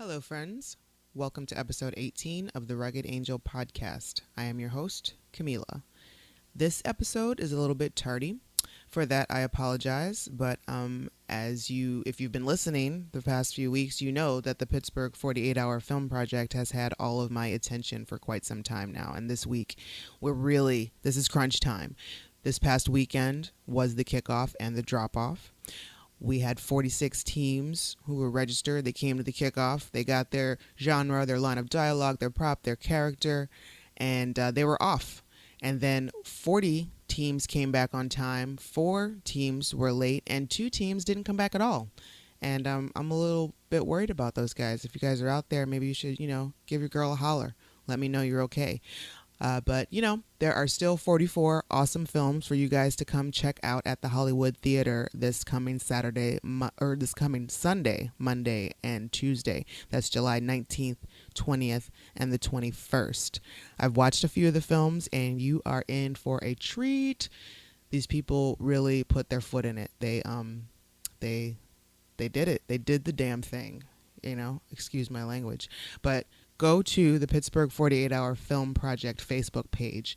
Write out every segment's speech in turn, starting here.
Hello, friends. Welcome to episode 18 of the Rugged Angel podcast. I am your host, Kahmeela. This episode is a little bit tardy. For that, I apologize, but if you've been listening the past few weeks, you know that the Pittsburgh 48-hour film project has had all of my attention for quite some time now. And this week, this is crunch time. This past weekend was the kickoff and the drop-off. We had 46 teams who were registered. They came to the kickoff. They got their genre, their line of dialogue, their prop, their character, and they were off. And then 40 teams came back on time. 4 teams were late, and 2 teams didn't come back at all. And I'm a little bit worried about those guys. If you guys are out there, maybe you should, give your girl a holler. Let me know you're okay. But there are still 44 awesome films for you guys to come check out at the Hollywood Theater this coming Sunday, Monday, and Tuesday. That's July 19th, 20th, and the 21st. I've watched a few of the films, and you are in for a treat. These people really put their foot in it. They did it. They did the damn thing. Excuse my language, but go to the Pittsburgh 48-Hour Film Project Facebook page.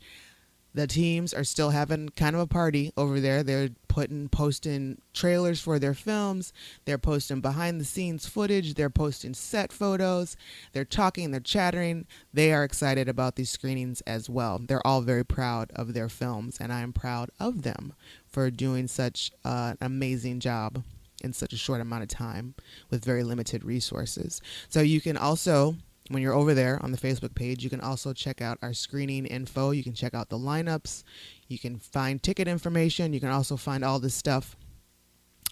The teams are still having kind of a party over there. They're posting trailers for their films. They're posting behind-the-scenes footage. They're posting set photos. They're talking. They're chattering. They are excited about these screenings as well. They're all very proud of their films, and I am proud of them for doing such an amazing job in such a short amount of time with very limited resources. So you can also, when you're over there on the Facebook page, you can also check out our screening info. You can check out the lineups. You can find ticket information. You can also find all this stuff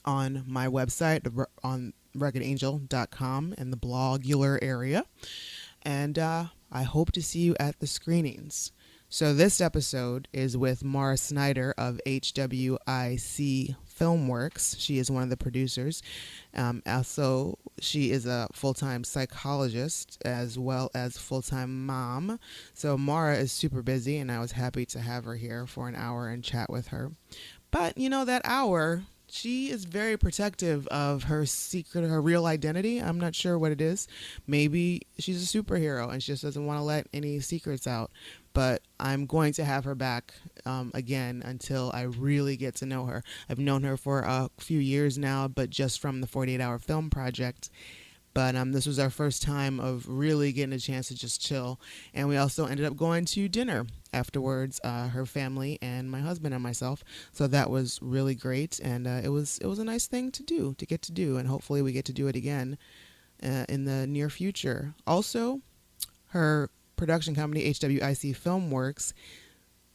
on my website, on ruggedangel.com in the blogular area. And I hope to see you at the screenings. So this episode is with Maura Snyder of HWIC Filmworks. She is one of the producers. Also, she is a full-time psychologist as well as full-time mom. So Maura is super busy, and I was happy to have her here for an hour and chat with her. But, that hour, she is very protective of her secret, her real identity. I'm not sure what it is. Maybe she's a superhero and she just doesn't want to let any secrets out. But I'm going to have her back again until I really get to know her. I've known her for a few years now, but just from the 48-Hour Film Project. But this was our first time of really getting a chance to just chill. And we also ended up going to dinner afterwards, her family and my husband and myself. So that was really great. And it was a nice thing to get to do. And hopefully we get to do it again in the near future. Also, her production company, HWIC Filmworks,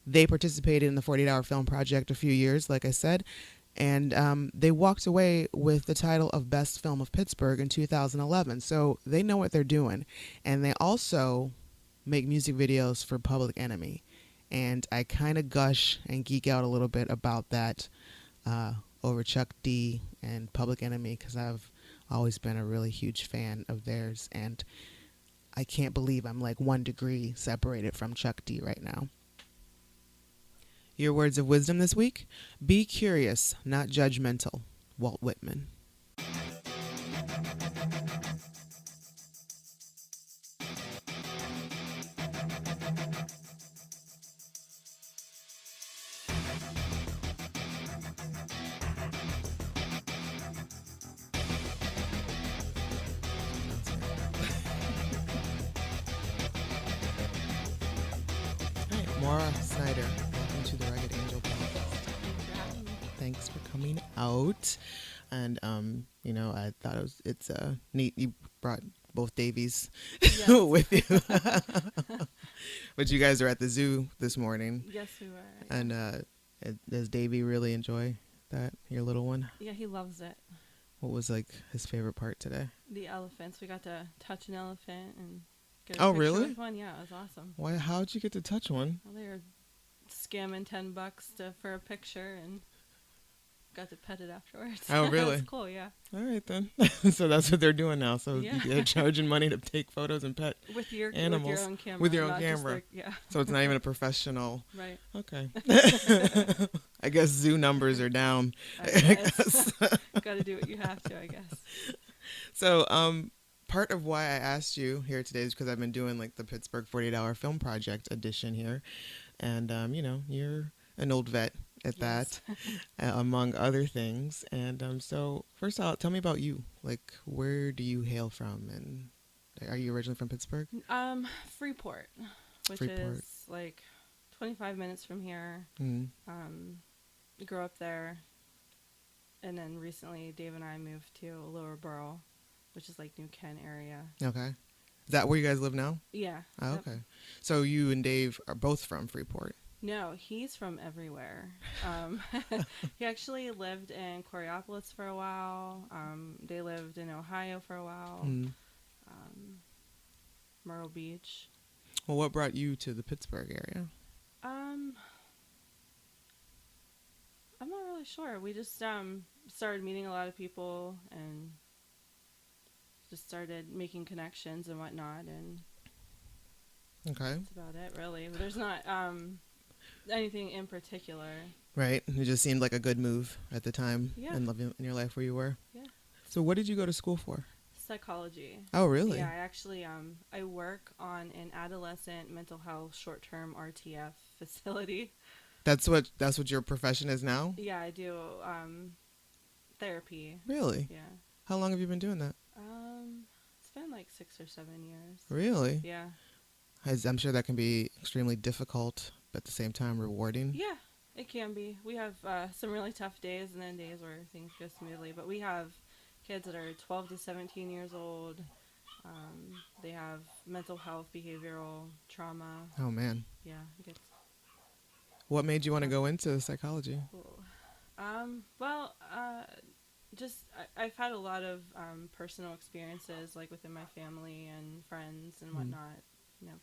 they participated in the 48-Hour Film Project a few years, like I said, and they walked away with the title of Best Film of Pittsburgh in 2011. So they know what they're doing. And they also make music videos for Public Enemy. And I kind of gush and geek out a little bit about that over Chuck D and Public Enemy, because I've always been a really huge fan of theirs. And I can't believe I'm like 1 degree separated from Chuck D right now. Your words of wisdom this week: be curious, not judgmental. Walt Whitman. Maura Snyder, welcome to the Rugged Angel podcast. Thanks for coming out. And I thought it's neat you brought both Davies Yes. with you. But you guys are at the zoo this morning. Yes, we were. And does Davy really enjoy that, your little one? Yeah, he loves it. What was his favorite part today? The elephants. We got to touch an elephant and get a Oh, picture really? with one. Yeah, it was awesome. Why? How'd you get to touch one? Well, they were scamming $10 for a picture and got to pet it afterwards. Oh, really? It was cool, yeah. All right, then. So that's what they're doing now. So Yeah. they're charging money to take photos and pet With your animals. own camera. With your own not just camera. yeah. So it's not even a professional. Right. Okay. I guess zoo numbers are down. I guess. Got to do what you have to, I guess. So part of why I asked you here today is because I've been doing like the Pittsburgh 48-hour film project edition here. And, you're an old vet at Yes. that, among other things. And so first out, tell me about you. Like, where do you hail from? And are you originally from Pittsburgh? Freeport, which Freeport. is like 25 minutes from here. Mm. Grew up there. And then recently, Dave and I moved to Lower Borough, which is like New Kent area. Okay. Is that where you guys live now? Yeah. Oh, Yep. okay. So you and Dave are both from Freeport. No, he's from everywhere. He actually lived in Coraopolis for a while. They lived in Ohio for a while. Mm. Myrtle Beach. Well, what brought you to the Pittsburgh area? I'm not really sure. We just started meeting a lot of people and just started making connections and whatnot, and Okay. that's about it, really. But there's not anything in particular. Right. It just seemed like a good move at the time Yeah. in your life where you were. Yeah. So what did you go to school for? Psychology. Oh, really? Yeah, I actually I work on an adolescent mental health short-term RTF facility. That's what your profession is now? Yeah, I do therapy. Really? Yeah. How long have you been doing that? It's been like 6 or 7 years. Really? Yeah. I'm sure that can be extremely difficult, but at the same time rewarding. Yeah, it can be. We have some really tough days and then days where things go smoothly. But we have kids that are 12 to 17 years old. They have mental health, behavioral trauma. Oh, man. Yeah, it gets What made you want to go into psychology? cool. Just I've had a lot of personal experiences, like within my family and friends and whatnot.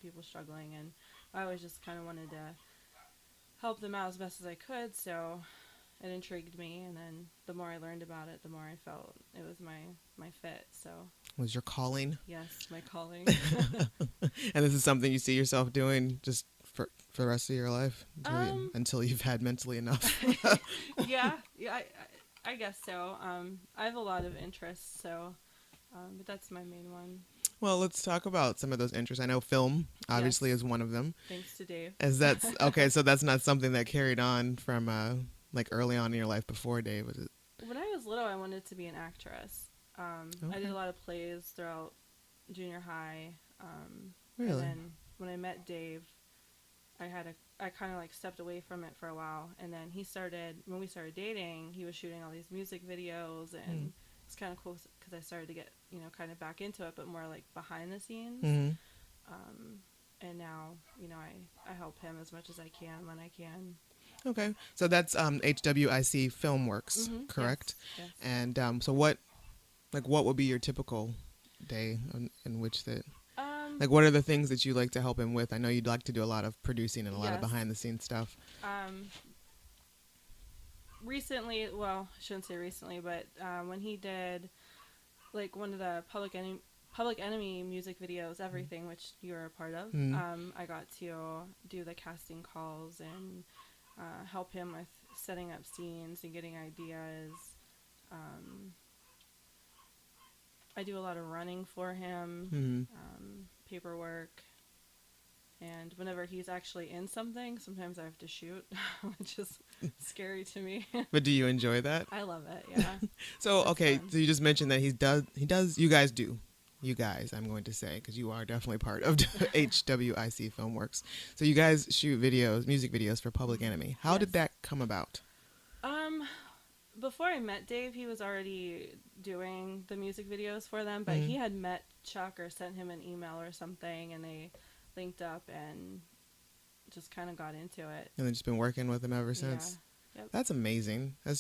People struggling, and I always just kind of wanted to help them out as best as I could. So it intrigued me, and then the more I learned about it, the more I felt it was my fit. So Was your calling? yes, my calling. And this is something you see yourself doing just for the rest of your life until you've had mentally enough. yeah, I guess so. I have a lot of interests, so but that's my main one. Well, let's talk about some of those interests. I know film obviously is one of them. Thanks to Dave. As that's okay, so that's not something that carried on from like early on in your life before Dave, was it? When I was little, I wanted to be an actress. I did a lot of plays throughout junior high. Really? And then when I met Dave, I kind of like stepped away from it for a while. And then when we started dating, he was shooting all these music videos, and it's kind of cool because I started to get, kind of back into it, but more like behind the scenes. Mm-hmm. And now, I help him as much as I can when I can. Okay, so that's HWIC Filmworks, correct? Yes. And so what would be your typical day in which that, like, what are the things that you like to help him with? I know you'd like to do a lot of producing and a lot of behind the scenes stuff. Recently, well, I shouldn't say recently, but when he did like one of the Public Enemy music videos, Everything, which you were a part of, I got to do the casting calls and help him with setting up scenes and getting ideas. I do a lot of running for him, paperwork, and whenever he's actually in something, sometimes I have to shoot, which is scary to me. But do you enjoy that? I love it, yeah. So, It's okay, fun. so you just mentioned that you guys, I'm going to say, because you are definitely part of HWIC Filmworks. So you guys shoot music videos for Public Enemy. How did that come about? Before I met Dave, he was already doing the music videos for them, but he had met Chuck or sent him an email or something, and they linked up and just kind of got into it. And they've just been working with him ever since? Yeah. Yep. That's amazing. It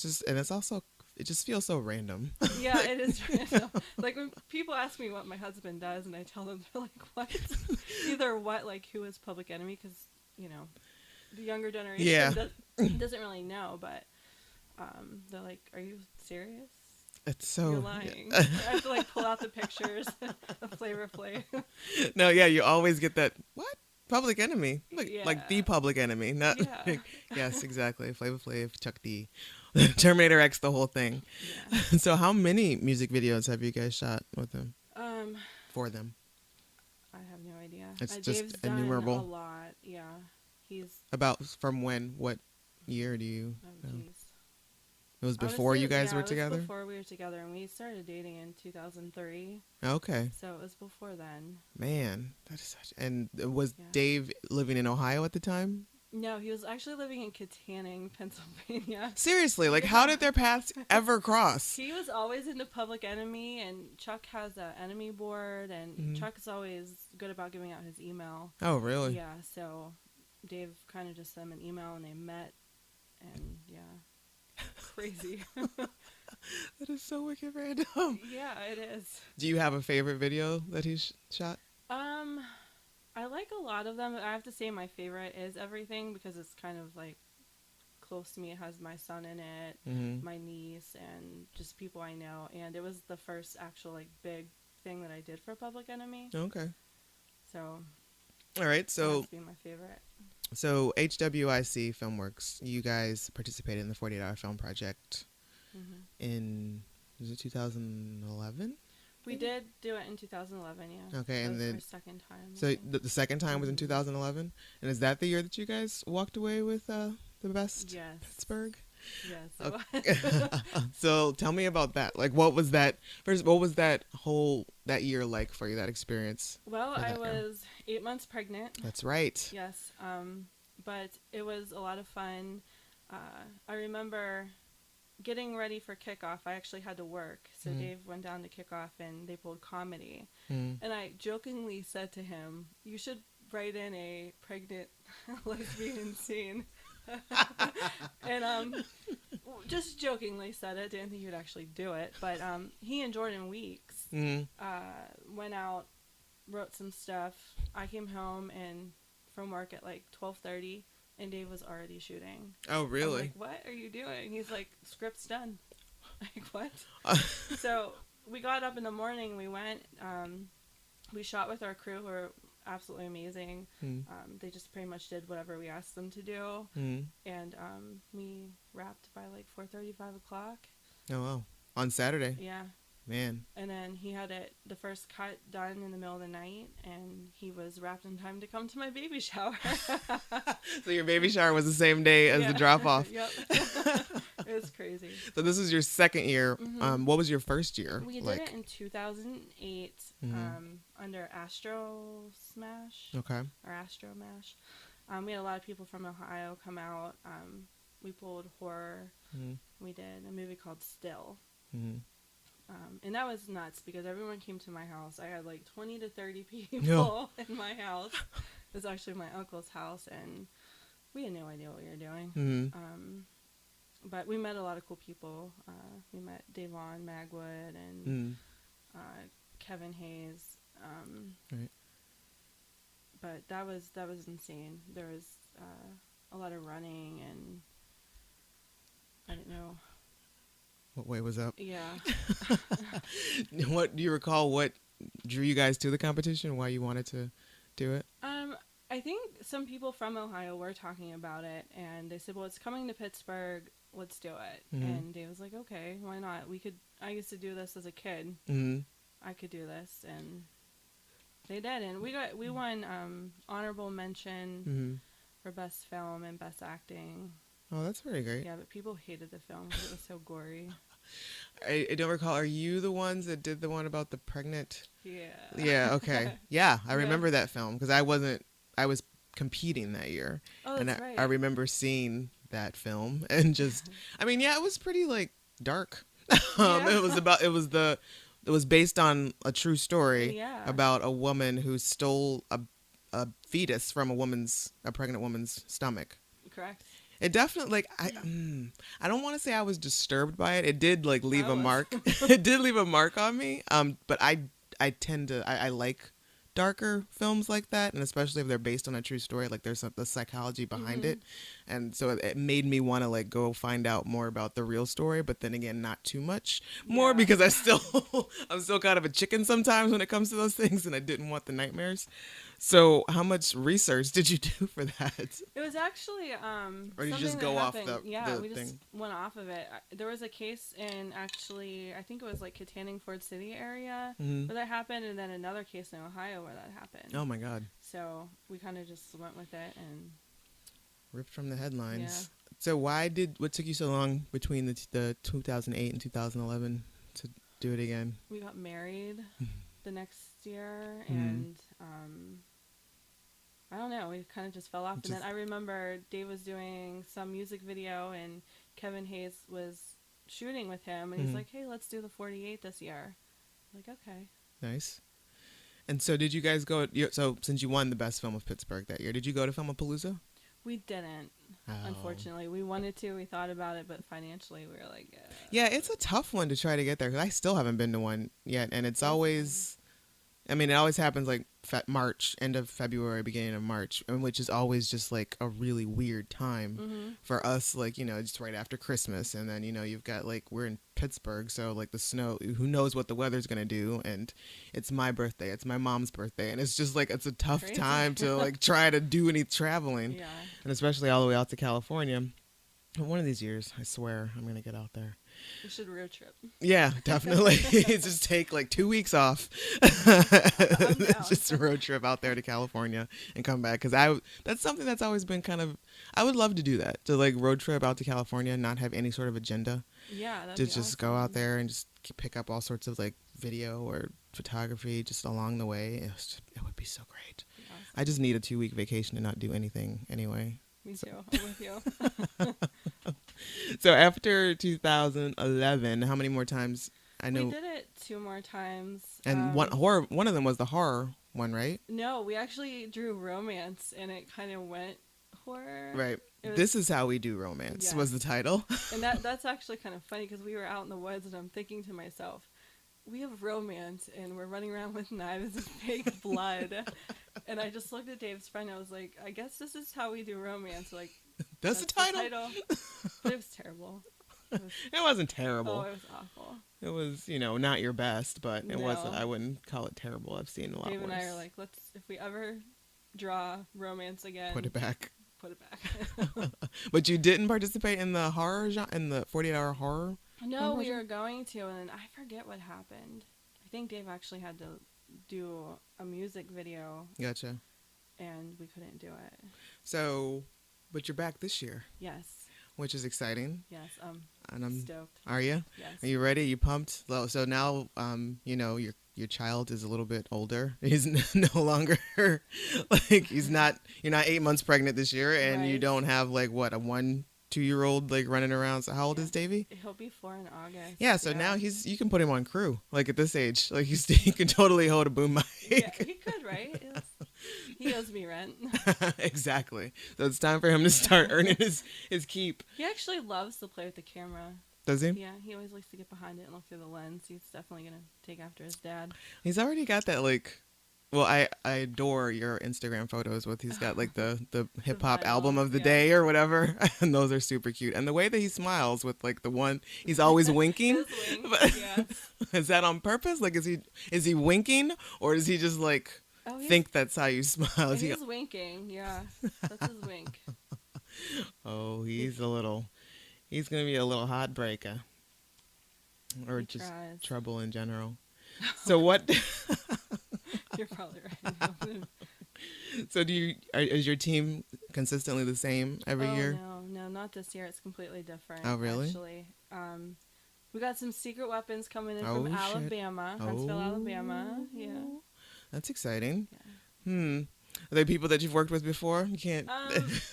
just feels so random. Yeah, it is random. Like when people ask me what my husband does, and I tell them, they're like, "What?" Either what, like who is Public Enemy? Because the younger generation doesn't really know. But they're like, "Are you serious? It's so. You're lying." Yeah. I have to like pull out the pictures of Flavor Flav. No, yeah, you always get that. What? Public Enemy? Like Yeah. the Public Enemy, not. Yeah. Yes, exactly. Flavor Flav, Chuck D, Terminator X, the whole thing. Yeah. So, how many music videos have you guys shot with him? for them? I have no idea. It's just Dave's done innumerable. a lot. Yeah, he's. About from when? What year do you Oh know? jeez. It was I wanna before say- you guys yeah, were it was together? before we were together, and we started dating in 2003. Okay. So it was before then. Man, that is such. And was Yeah. Dave living in Ohio at the time? No, he was actually living in Katanning, Pennsylvania. Seriously, like, how did their paths ever cross? He was always into Public Enemy, and Chuck has an enemy board, and Mhm. Chuck is always good about giving out his email. Oh, really? Yeah, so Dave kind of just sent him an email, and they met, and yeah, crazy. That is so wicked random. Yeah, it is. Do you have a favorite video that he shot? I like a lot of them. I have to say my favorite is Everything because it's kind of like close to me. It has my son in it, Mm-hmm. my niece, and just people I know. And it was the first actual like big thing that I did for Public Enemy. Okay. So All right. that So, has to be my favorite. HWIC Filmworks, you guys participated in the 48-hour film project Hmm. in, was it 2011? We did do it in 2011, yeah. Okay, That and was then our second time. I so think. the second time was in Mhm. 2011, and is that the year that you guys walked away with the best Yes. Pittsburgh? Yes. Okay. It was. So tell me about that. Like, what was that? First, what was that year like for you? That experience? Well, for I that year? was 8 months pregnant. That's right. Yes. But it was a lot of fun. I remember getting ready for kickoff. I actually had to work. So Mhm. Dave went down to kickoff and they pulled comedy. Mm. And I jokingly said to him, you should write in a pregnant lesbian scene. And just jokingly said it. Didn't think he would actually do it. But he and Jordan Weeks Mm. went out, wrote some stuff. I came home and from work at like 12:30, and Dave was already shooting. Oh, I'm really? like, what are you doing? He's like, script's done. Like, what? So we got up in the morning. We went. We shot with our crew, who are absolutely amazing. Mm. They just pretty much did whatever we asked them to do, Mm. and we wrapped by like 4:30, 5 o'clock. Oh, wow. On Saturday, Yeah. man. And then he had the first cut done in the middle of the night, and he was wrapped in time to come to my baby shower. So your baby shower was the same day as Yeah. the drop off. Yep. It was crazy. So this is your second year. Mhm. What was your first year? We did it in 2008 Mhm. under Astro Smash Okay. or Astro Mash. We had a lot of people from Ohio come out. We pulled horror. Mm. We did a movie called Still. Mm. And that was nuts because everyone came to my house. I had like 20 to 30 people No. in my house. It was actually my uncle's house, and we had no idea what we were doing. Mm. But we met a lot of cool people. We met Davon Magwood and Mm. Kevin Hayes. Right. But that was insane. There was a lot of running, and I didn't know. What way was up? Yeah. What do you recall? What drew you guys to the competition? Why you wanted to do it? I think some people from Ohio were talking about it, and they said, well, it's coming to Pittsburgh, let's do it. Mhm. And Dave was like, okay, why not? I used to do this as a kid. Mm. I could do this, and they did. And we won honorable mention Mm. for best film and best acting. Oh, that's very great. Yeah, but people hated the film because it was so gory. I don't recall. Are you the ones that did the one about the pregnant? Yeah. Yeah. Okay. Yeah, I Yeah. remember that film because I was competing that year, Oh, and that's I right. remember seeing that film and just, I mean, yeah, it was pretty like dark. Yeah. It was based on a true story Yeah. about a woman who stole a fetus from a pregnant woman's stomach. Correct. It definitely, like, I don't want to say I was disturbed by it. It did like leave I a was. mark. It did leave a mark on me. But I tend to I like darker films like that, and especially if they're based on a true story, like there's the psychology behind Mhm. it, and so it made me want to like go find out more about the real story. But then again, not too much more Yeah. because I'm still kind of a chicken sometimes when it comes to those things, and I didn't want the nightmares. So how much research did you do for that? It was actually Or did you something just that go off happened. Yeah, the we just thing? went off of it. There was a case in actually, I think it was like Katanning Ford City area Hmm. where that happened, and then another case in Ohio where that happened. Oh my God. So we kind of just went with it, and Ripped from the yeah, headlines. So what took you so long between the 2008 and 2011 to do it again? we got married the next year, Hmm. and I don't know, we kind of just fell off. And then Just I remember Dave was doing some music video, and Kevin Hayes was shooting with him, and he's hmm. like, "Hey, let's do the 48 this year." I'm like, okay. Nice. And so did you guys go? So since you won the best film of Pittsburgh that year, did you go to Filmapalooza? We didn't, Oh. unfortunately. We wanted to, we thought about it, but financially we were like, Yeah, it's a tough one to try to get there because I still haven't been to one yet, and it's always, I mean, it always happens like March, end of February, beginning of March, and which is always just like a really weird time mm-hmm. for us. Like, you know, just right after Christmas, and then you've got like we're in Pittsburgh, so like the snow. Who knows what the weather's gonna do? And it's my birthday, it's my mom's birthday, and it's just like it's a tough Crazy. time to like try to do any traveling, Yeah. and especially all the way out to California. But one of these years, I swear, I'm gonna get out there. We should road trip. Yeah, definitely. Just take like 2 weeks off. I'm down. Just a road trip out there to California and come back. Because that's something that's always been kind of, I would love to do that. To like road trip out to California and not have any sort of agenda. Yeah, that'd To be just awesome. go out there and just pick up all sorts of like video or photography just along the way. It would be so great. Awesome. I just need a 2-week vacation to not do anything anyway. Me too. I'm with you. So after 2011, how many more times? I know. We did it 2 more times. And one of them was the horror one, right? No, we actually drew romance, and it kind of went horror. Right. It was- This is how we do romance Yeah. was the title. And that's actually kind of funny because we were out in the woods, and I'm thinking to myself, we have romance, and we're running around with knives and fake blood. And I just looked at Dave's friend, and I was like, I guess this is how we do romance. Like, That's the title. But it was terrible. It wasn't terrible. Oh, it was awful. It was, not your best, but it No. wasn't. I wouldn't call it terrible. I've seen a lot Dave worse. and I are like, if we ever draw romance again, Put it back. Put it back. But you didn't participate in the horror genre, in the 48-hour horror? No, we were going to, and I forget what happened. I think Dave actually had to do a music video, Gotcha. and we couldn't do it. So, but you're back this year, Yes, which is exciting. yes, And I'm stoked. Are you? Yes. Are you ready? You pumped? So now, your child is a little bit older. He's no longer like you're not 8 months pregnant this year, and you Right. don't have like what a 1-2-year-old like running around. So how old Yeah. is Davey? He'll be 4 in August. Yeah. So now you can put him on crew like at this age. Like he can totally hold a boom mic. Yeah, he could, right? He owes me rent. Exactly. So it's time for him to start earning his keep. He actually loves to play with the camera. Does he? Yeah, he always likes to get behind it and look through the lens. He's definitely gonna take after his dad. He's already got that like. Well, I adore your Instagram photos with he's got like the hip hop vinyl, album of the yeah. day or whatever, and those are super cute. And the way that he smiles with like the one he's always winking. His wink, yeah. Is that on purpose? Like is he winking or does he just like Oh, think that's how you smile? Is he- he's winking. Yeah, that's his wink. Oh, he's gonna be a little hot breaker, or He just tries. trouble in general. So what? You're probably right. So is your team consistently the same every year? No, not this year. It's completely different. Oh, really? Actually, we got some secret weapons coming in Oh, from shit. Alabama, Huntsville, Alabama. Yeah. That's exciting. Yeah. Are they people that you've worked with before? You can't.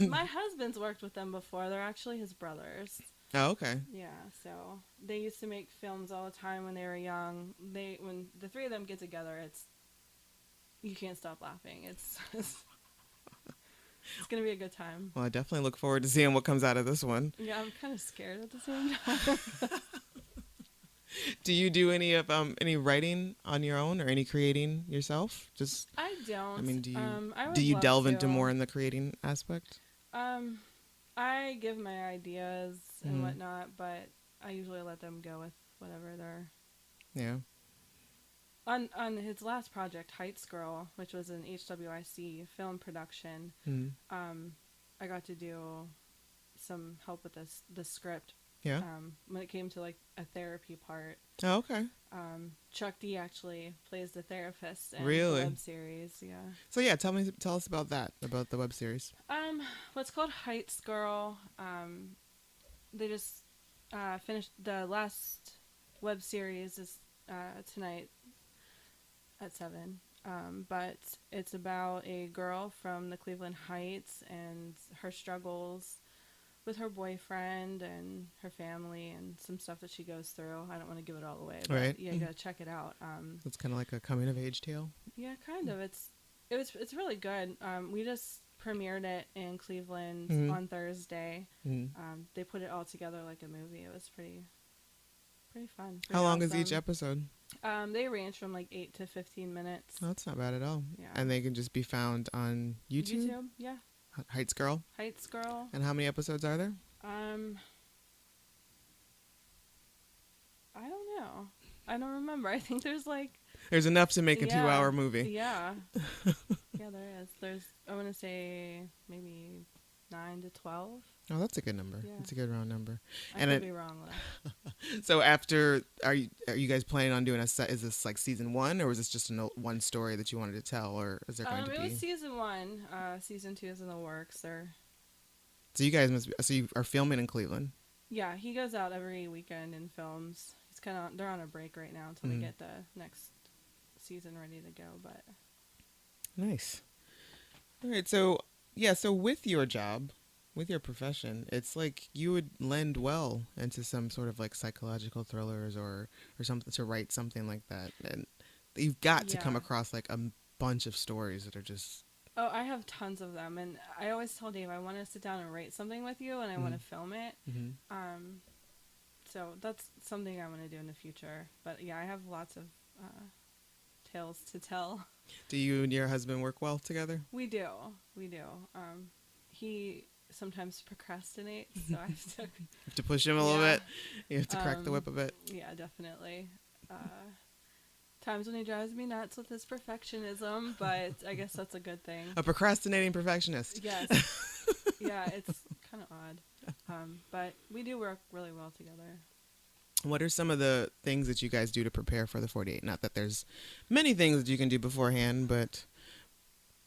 My husband's worked with them before. They're actually his brothers. Oh, okay. Yeah, so they used to make films all the time when they were young. When the 3 of them get together, you can't stop laughing. It's gonna be a good time. Well, I definitely look forward to seeing what comes out of this one. Yeah, I'm kind of scared at the same time. Do you do any writing on your own or any creating yourself? Just I don't. I mean, do you I would do you love delve to. into more in the creating aspect? I give my ideas and Mhm. whatnot, but I usually let them go with whatever they're. Yeah. On his last project, Heights Girl, which was an HWIC film production, I got to do some help with the script. Yeah. When it came to like a therapy part. Oh, okay. Chuck D actually plays the therapist in Really? the web series. Yeah. So yeah, tell us about that, about the web series. What's called Heights Girl. They just finished the last web series is tonight at 7. But it's about a girl from the Cleveland Heights and her struggles with her boyfriend and her family and some stuff that she goes through. I don't want to give it all away, but Right. yeah, you gotta check it out. It's kind of like a coming of age tale. Yeah, kind of. It's really good. We just premiered it in Cleveland on Thursday. They put it all together like a movie. It was pretty fun. How long is each episode? They range from like 8 to 15 minutes. Oh, that's not bad at all. Yeah. And they can just be found on YouTube? Yeah. Heights Girl? Heights Girl. And how many episodes are there? I don't know. I don't remember. I think there's like... There's enough to make a 2-hour movie. Yeah. Yeah, there is. There's, I want to say, maybe 9 to 12. Oh, that's a good number. Yeah. That's a good round number. I could be wrong though. So after, are you guys planning on doing is this like season 1, or was this just one story that you wanted to tell, or is there going to be? It was season 1. Season 2 is in the works. So you guys so you are filming in Cleveland? Yeah, he goes out every weekend and films. They're on a break right now until they get the next season ready to go. But nice. All right. So yeah. So with your job, with your profession, it's like you would lend well into some sort of like psychological thrillers or something, to write something like that, and you've got to come across like a bunch of stories that are just... Oh, I have tons of them, and I always tell Dave I want to sit down and write something with you, and I want to film it. So that's something I want to do in the future. But yeah, I have lots of tales to tell. Do you and your husband work well together? We do. He sometimes procrastinates, so I have to push him a little bit. You have to crack the whip a bit. Yeah, definitely. Times when he drives me nuts with his perfectionism, but I guess that's a good thing. A procrastinating perfectionist. Yes. Yeah, it's kind of odd. But we do work really well together. What are some of the things that you guys do to prepare for the 48? Not that there's many things that you can do beforehand, but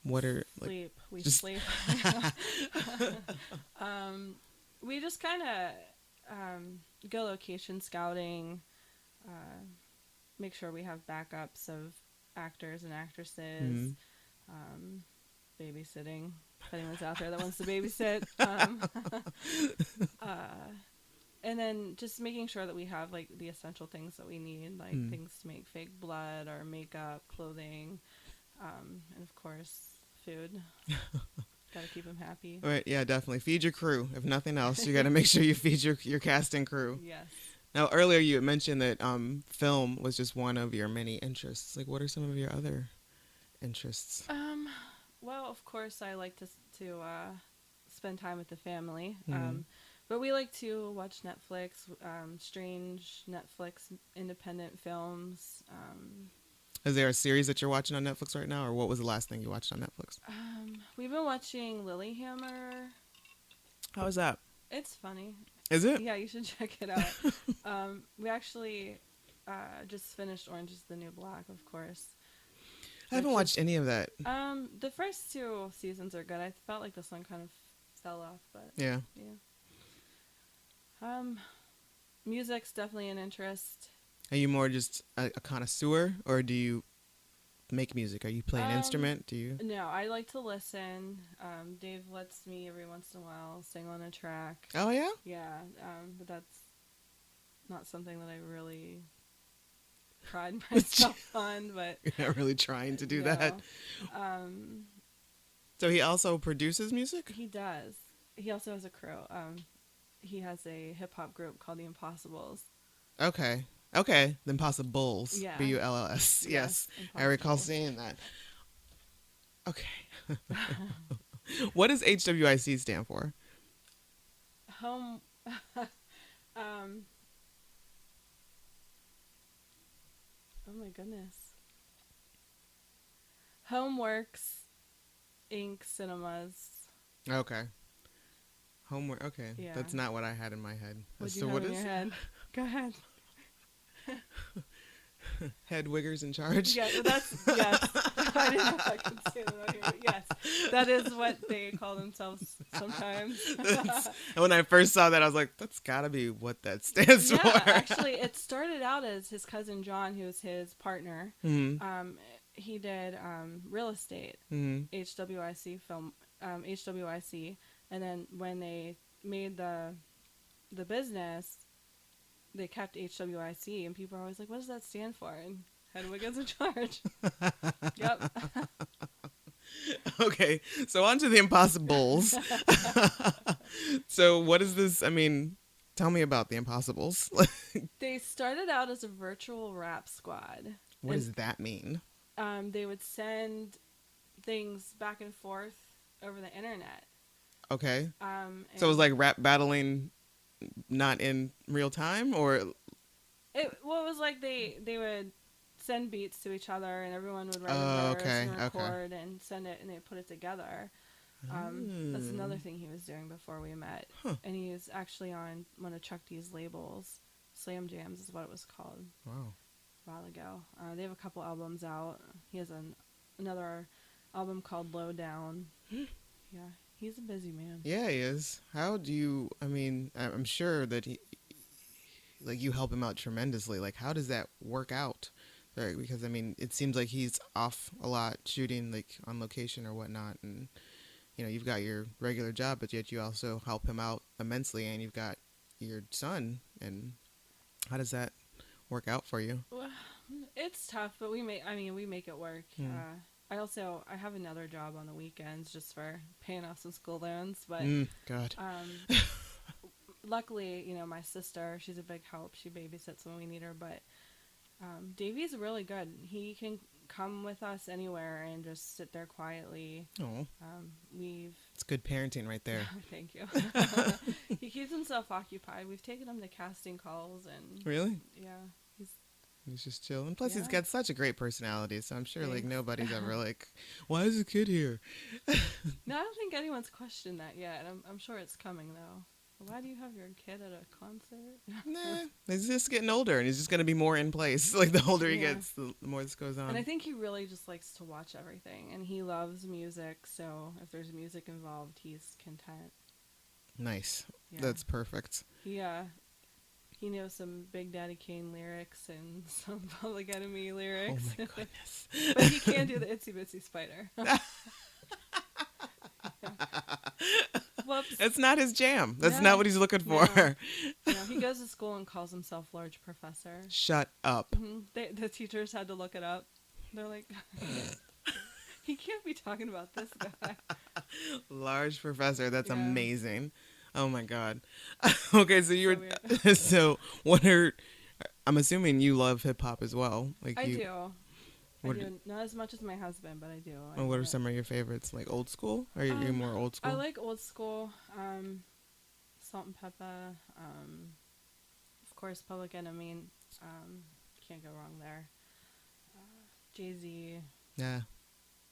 what are... Sleep. We sleep. We just kind of go location scouting, make sure we have backups of actors and actresses, babysitting, if anyone's out there that wants to babysit. And then just making sure that we have like the essential things that we need, like things to make fake blood or makeup, clothing, and of course food. Gotta keep them happy. Right, yeah, definitely. Feed your crew. If nothing else, you gotta make sure you feed your cast and crew. Yes. Now, earlier you had mentioned that film was just one of your many interests. Like, what are some of your other interests? Well, of course, I like to spend time with the family. But we like to watch Netflix, strange Netflix independent films. Is there a series that you're watching on Netflix right now, or what was the last thing you watched on Netflix? We've been watching Lilyhammer. How is that? It's funny. Is it? Yeah, you should check it out. We actually just finished Orange is the New Black, of course. I haven't watched any of that. The first 2 seasons are good. I felt like this one kind of fell off, but yeah. Music's definitely an interest. Are you more just a connoisseur, or do you make music? Are you playing an instrument? Do you? No, I like to listen. Dave lets me every once in a while sing on a track. Oh yeah? Yeah, but that's not something that I really pride myself on. But you're not really trying to do that. So he also produces music? He does. He also has a crew. He has a hip hop group called The Impossibles. Okay, The Impossibles. Yeah. BULLS. Yes, I recall seeing that. Okay. What does HWIC stand for? Oh my goodness. Homeworks, Inc. Cinemas. Okay. Homework. Okay. Yeah. That's not what I had in my head. What do So you what have in your is head? Go ahead. head wiggers in charge? Yeah, that's, yes. I didn't know if I could say that on here, but yes. That is what they call themselves sometimes. When I first saw that, I was like, that's gotta be what that stands Yeah, for. actually, it started out as his cousin John, who was his partner. Mm-hmm. He did real estate, Mm-hmm. HWIC film, HWIC, and then when they made the business, they kept HWIC, and people are always like, "What does that stand for?" And Hedwig is in charge. Yep. Okay, so on to the Impossibles. So what is this? I mean, tell me about the Impossibles. They started out as a virtual rap squad. What does that mean? They would send things back and forth over the internet. Okay. So it was like rap battling, not in real time, or it was like they would send beats to each other, and everyone would write a verse and record and send it, and they put it together. That's another thing he was doing before we met. Huh. And he was actually on one of Chuck D's labels. Slam Jams is what it was called. Wow. A while ago. They have a couple albums out. He has another album called Low Down. Yeah, he's a busy man. Yeah, he is. How do you? I mean, I'm sure that you help him out tremendously. Like, how does that work out? Right, because I mean, it seems like he's off a lot shooting, like on location or whatnot, and you've got your regular job, but yet you also help him out immensely, and you've got your son. And how does that work out for you? Well, it's tough, but we make it work. I have another job on the weekends just for paying off some school loans, but God. Luckily, my sister, she's a big help. She babysits when we need her, but Davey's really good. He can come with us anywhere and just sit there quietly. Oh, We've it's good parenting right there. Thank you. He keeps himself occupied. We've taken him to casting calls and Really? yeah, He's just chilling. Plus, he's Yeah. got such a great personality, so I'm sure like Thanks. nobody's ever like, why is a kid here? No, I don't think anyone's questioned that yet. I'm sure it's coming though. Why do you have your kid at a concert? Nah, he's just getting older, and he's just gonna be more in place. Like the older he Yeah. gets, the more this goes on. And I think he really just likes to watch everything, and he loves music. So if there's music involved, he's content. Nice. Yeah. That's perfect. He knows some Big Daddy Kane lyrics and some Public Enemy lyrics. Oh my goodness. But he can do the Itsy Bitsy Spider. Whoops. It's not his jam. That's No. not what he's looking for. No, he goes to school and calls himself Large Professor. Shut up. The teachers had to look it up. They're like, he can't be talking about this guy. Large Professor. That's Yeah. amazing. Oh my God. Okay, so So you're so what are? I'm assuming you love hip hop as well. Like I you. do. I What, do. Not as much as my husband, but I do. what are some of your favorites? Like old school? Are you more old school? I like old school. Salt and Pepper. Of course, Public Enemy. Can't go wrong there. Jay-Z. Yeah.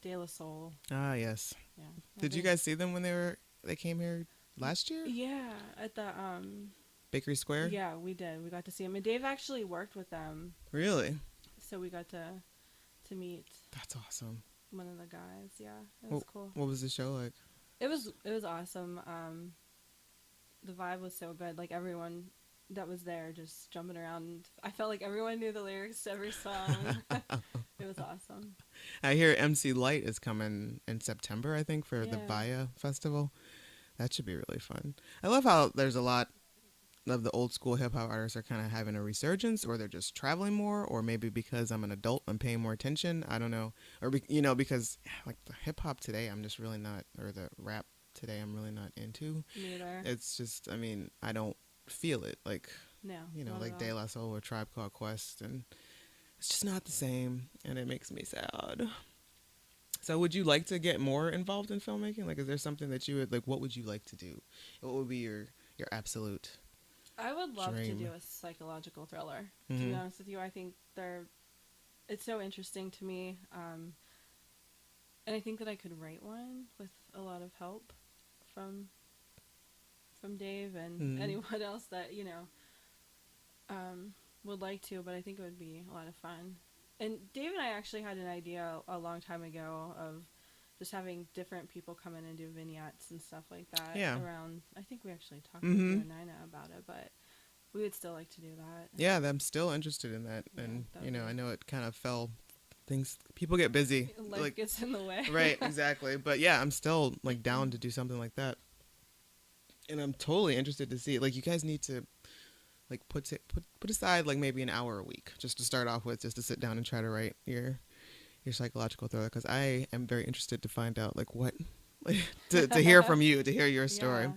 De La Soul. Ah, yes. Yeah. Did you guys see them when they came here last year? Yeah, at the Bakery Square? Yeah, we did. We got to see them, and Dave actually worked with them, Really? so we got to meet That's awesome. one of the guys. Yeah, it was cool. What was the show like? It was awesome. The vibe was so good. Like everyone that was there just jumping around. I felt like everyone knew the lyrics to every song. It was awesome. I hear MC Light is coming in September, I think, for the Yeah. Baya Festival. That should be really fun. I love how there's a lot of the old school hip hop artists are kind of having a resurgence, or they're just traveling more, or maybe because I'm an adult, I'm paying more attention. I don't know. Or, because like the hip hop today, I'm just really not, or the rap today, I'm really not into. Neither. It's just, I mean, I don't feel it. Like, No. like not at De all. La Soul or Tribe Called Quest, and it's just not the same, and it makes me sad. So would you like to get more involved in filmmaking? Like, is there something that you would, like, what would you like to do? What would be your absolute I would love dream? to do a psychological thriller. To be Mhm. honest with you, I think it's so interesting to me. and I think that I could write one with a lot of help from Dave and anyone else that would like to. But I think it would be a lot of fun. And Dave and I actually had an idea a long time ago of just having different people come in and do vignettes and stuff like that. Yeah. Around, I think we actually talked with you and Nina about it, but we would still like to do that. Yeah, I'm still interested in that. Yeah, And, be... I know it kind of fell. People get busy. Life gets in the way. Right, exactly. But yeah, I'm still like down to do something like that. And I'm totally interested to see. Like, you guys need to like put aside like maybe an hour a week just to start off with, just to sit down and try to write your psychological thriller, because I am very interested to find out like what to hear from you, to hear your story. Yeah.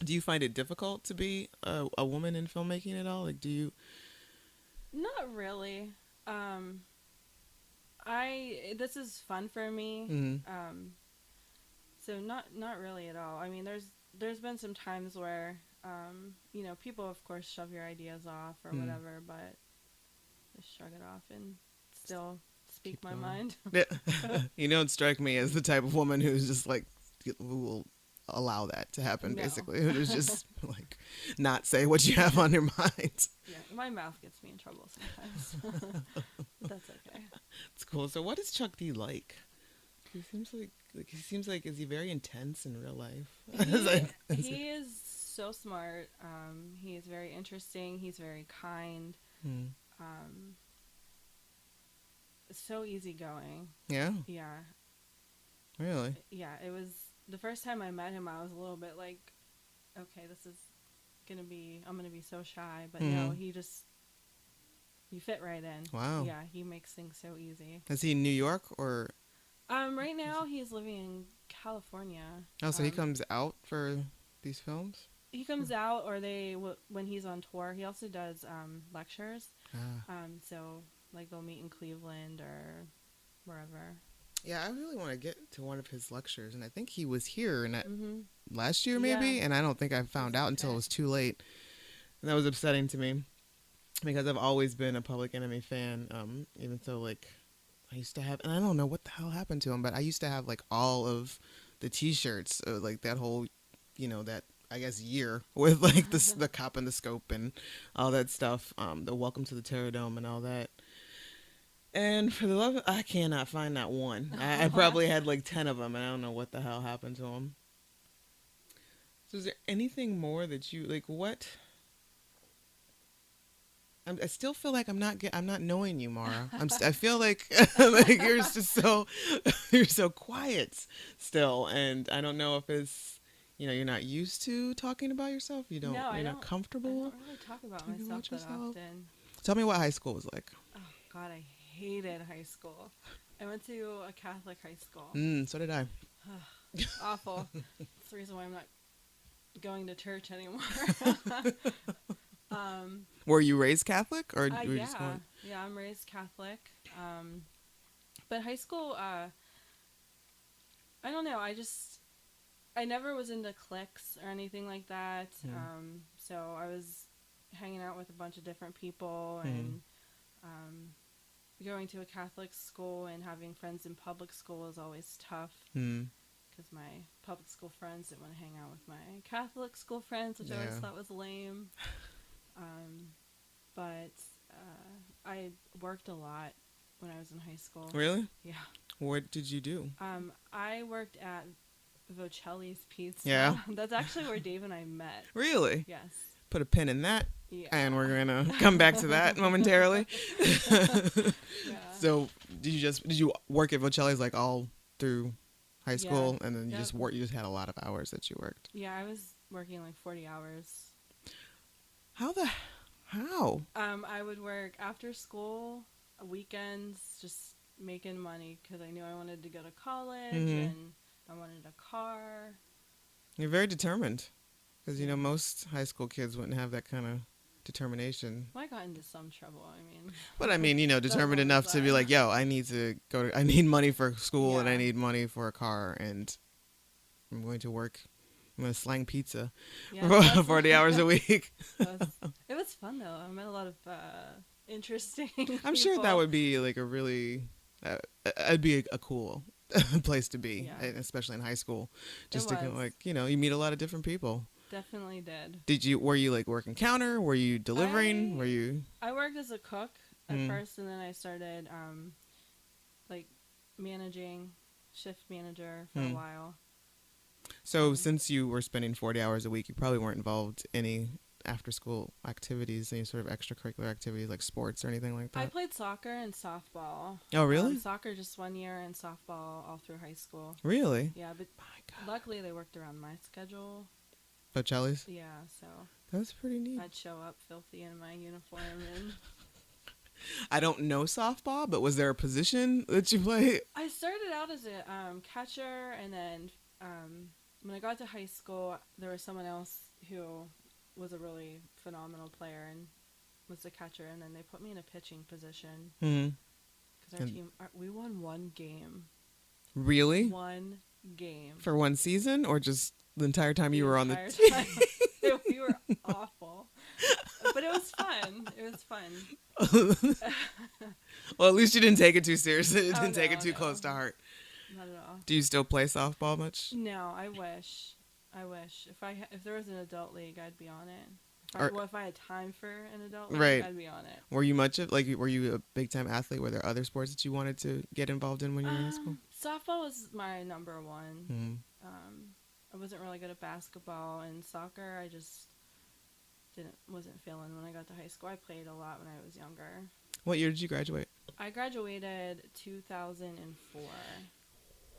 Do you find it difficult to be a woman in filmmaking at all? Like, do you? Not really. This is fun for me. Mm-hmm. So not really at all. I mean, there's been some times where people of course shove your ideas off or whatever, but just shrug it off and still speak my mind. Yeah. You don't strike me as the type of woman who's just like, who will allow that to happen, basically. Who's just like not say what you have on your mind. Yeah, my mouth gets me in trouble sometimes. That's okay. It's cool. So what is Chuck D like? He seems like is he very intense in real life? He is so smart. He is very interesting. He's very kind. So easygoing. Yeah? Yeah. Really? Yeah, it was the first time I met him, I was a little bit like, okay, I'm gonna be so shy, but no, you fit right in. Wow. Yeah, he makes things so easy. Is he in New York or? Right now he's living in California. Oh, so he comes out for these films? He comes out, or when he's on tour, he also does lectures. So like they'll meet in Cleveland or wherever. Yeah, I really want to get to one of his lectures, and I think he was here last year maybe, and I don't think I found out until it was too late. And that was upsetting to me because I've always been a Public Enemy fan, even though like I used to have, and I don't know what the hell happened to him, but I used to have like all of the t-shirts, like that whole, that I guess year with like the cop and the scope and all that stuff, the Welcome to the Terror Dome and all that. And for the love of, I cannot find that one. I probably had like 10 of them, and I don't know what the hell happened to them. So is there anything more that you, like, what? I still feel like I'm not knowing you, Maura. I feel like you're just you're so quiet still, and I don't know if it's, you're not used to talking about yourself. You're not comfortable. I don't really talk about myself that often. Tell me what high school was like. Oh God, I hated high school. I went to a Catholic high school. So did I. Awful. That's the reason why I'm not going to church anymore. Were you raised Catholic, or were you just going? Yeah, I'm raised Catholic. But high school, I don't know. I never was into cliques or anything like that. So I was hanging out with a bunch of different people and going to a Catholic school and having friends in public school is always tough. Because my public school friends didn't want to hang out with my Catholic school friends, which I always thought was lame. But I worked a lot when I was in high school. Really? Yeah. What did you do? I worked at Vocelli's Pizza. Yeah. That's actually where Dave and I met. Really? Yes. Put a pin in that. Yeah. And we're going to come back to that momentarily. Yeah. So did you work at Vocelli's like all through high school, and then you just had a lot of hours that you worked? Yeah, I was working like 40 hours. How? I would work after school, weekends, just making money because I knew I wanted to go to college and I wanted a car. You're very determined, because most high school kids wouldn't have that kind of determination. Well, I got into some trouble. But determined enough to be like, yo, I need to I need money for school and I need money for a car, and I'm going to work. I'm going to slang pizza for 40 hours a week. It was fun, though. I met a lot of interesting I'm sure that would be like a really, that'd be a cool place to be, Yeah. and especially in high school. It Just to kind of was. like, you meet a lot of different people. Definitely did. Were you like working counter? Were you delivering? Were you? I worked as a cook at Mm. first, and then I started like managing, shift manager for a Mm. while. So since you were spending 40 hours a week, you probably weren't involved any after school activities, any sort of extracurricular activities like sports or anything like I that? played soccer and softball. Oh, really? Soccer just 1 year and softball all through high school. Really? Yeah, but My God. luckily they worked around my schedule. Bocelli's? Yeah, so That's pretty neat. I'd show up filthy in my uniform and I don't know softball, but was there a position that you played? I started out as a catcher, and then when I got to high school, there was someone else who was a really phenomenal player and was the catcher, and then they put me in a pitching position Mm-hmm. because our team we won one game. Really? One game For one season, or just the entire time you were on the entire time. We were awful, but it was fun. It was fun. Well, at least you didn't take it too seriously. You Oh, didn't take no, it too no. close to heart. Not at all. Do you still play softball much? No, I wish. If there was an adult league, I'd be on it. If I had time for an adult league, Right. I'd be on it. Were you were you a big time athlete? Were there other sports that you wanted to get involved in when you were in high school? Softball was my number one. Mm-hmm. I wasn't really good at basketball and soccer. I just wasn't feeling when I got to high school. I played a lot when I was younger. What year did you graduate? I graduated 2004.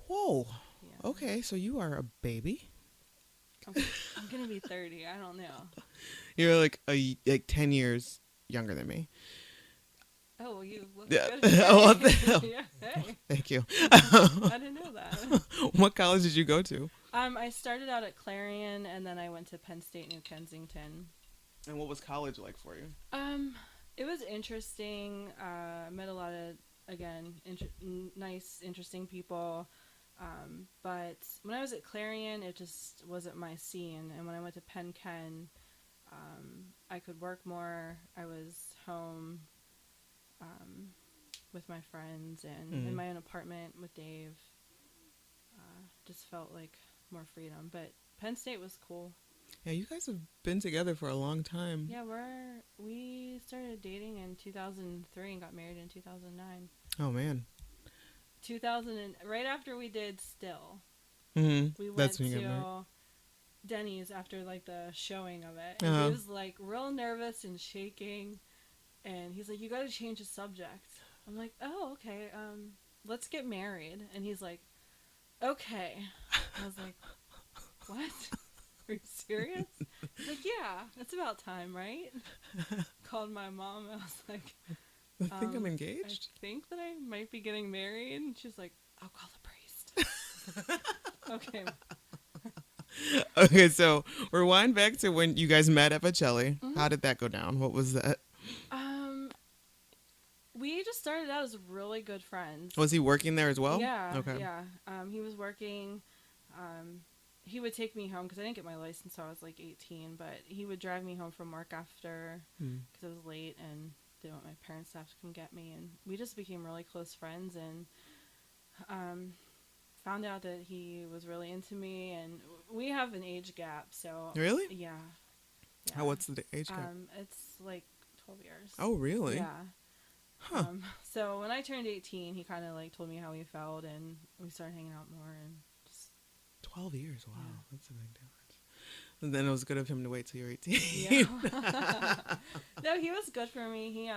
Whoa. Yeah. Okay, so you are a baby. I'm gonna be 30. I don't know. You're like 10 years younger than me. Oh, well, you look Yeah. good. What the hell? Yeah, hey. Thank you. I didn't know that. What college did you go to? I started out at Clarion, and then I went to Penn State, New Kensington. And what was college like for you? It was interesting. I met a lot of, again, nice, interesting people. But when I was at Clarion, it just wasn't my scene. And when I went to Penn Ken, I could work more. I was home with my friends and in my own apartment with Dave. Just felt like more freedom. But Penn State was cool. Yeah, you guys have been together for a long time. Yeah, we started dating in 2003 and got married in 2009. Oh, man. Right after we did Still, Mm-hmm. we went That's when you got married. to Denny's after like the showing of it. Uh-huh. And he was like real nervous and shaking, and he's like, "You got to change the subject." I'm like, "Oh, okay. Let's get married." And he's like, "Okay." I was like, "What? Are you serious?" He's like, "Yeah, it's about time, right?" Called my mom. I was like, I think I'm I engaged. think that I might be getting married. And she's like, "I'll call the priest." Okay. Okay, so rewind back to when you guys met at Bocelli. Mm-hmm. How did that go down? What was that? We just started out as really good friends. Was he working there as well? Yeah. Okay. Yeah. He was working. He would take me home because I didn't get my license until I was like 18, but he would drive me home from work after because it was late and didn't want my parents to have to come get me. And we just became really close friends and found out that he was really into me. And we have an age gap, so Really? yeah. What's the age gap? It's like 12 years. Oh, really? Yeah. Huh. So when I turned 18, he kind of like told me how he felt, and we started hanging out more. And just 12 years. Wow, Yeah. that's a big difference. And then it was good of him to wait till you're 18. yeah. No, he was good for me. He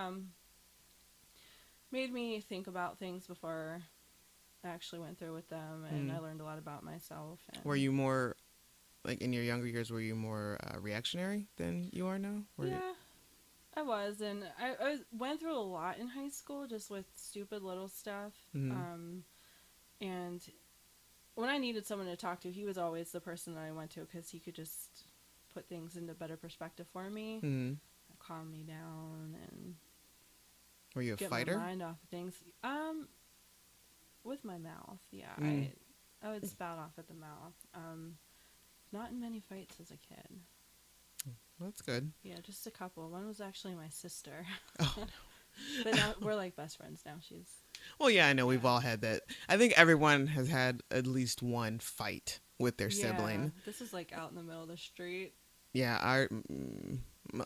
made me think about things before I actually went through with them, and I learned a lot about myself. And Were you more, like in your younger years, were you more reactionary than you are now? Yeah, I was, and I went through a lot in high school just with stupid little stuff. Mhm. And when I needed someone to talk to, he was always the person that I went to because he could just put things into better perspective for me, calm me down, and Were you a get fighter? my mind off of things. With my mouth, yeah, I would spout off at the mouth. Not in many fights as a kid. That's good. Yeah, just a couple. One was actually my sister. Oh, no. But now we're like best friends now. She's Well, yeah, I know we've all had that. I think everyone has had at least one fight with their sibling. This is like out in the middle of the street. Yeah,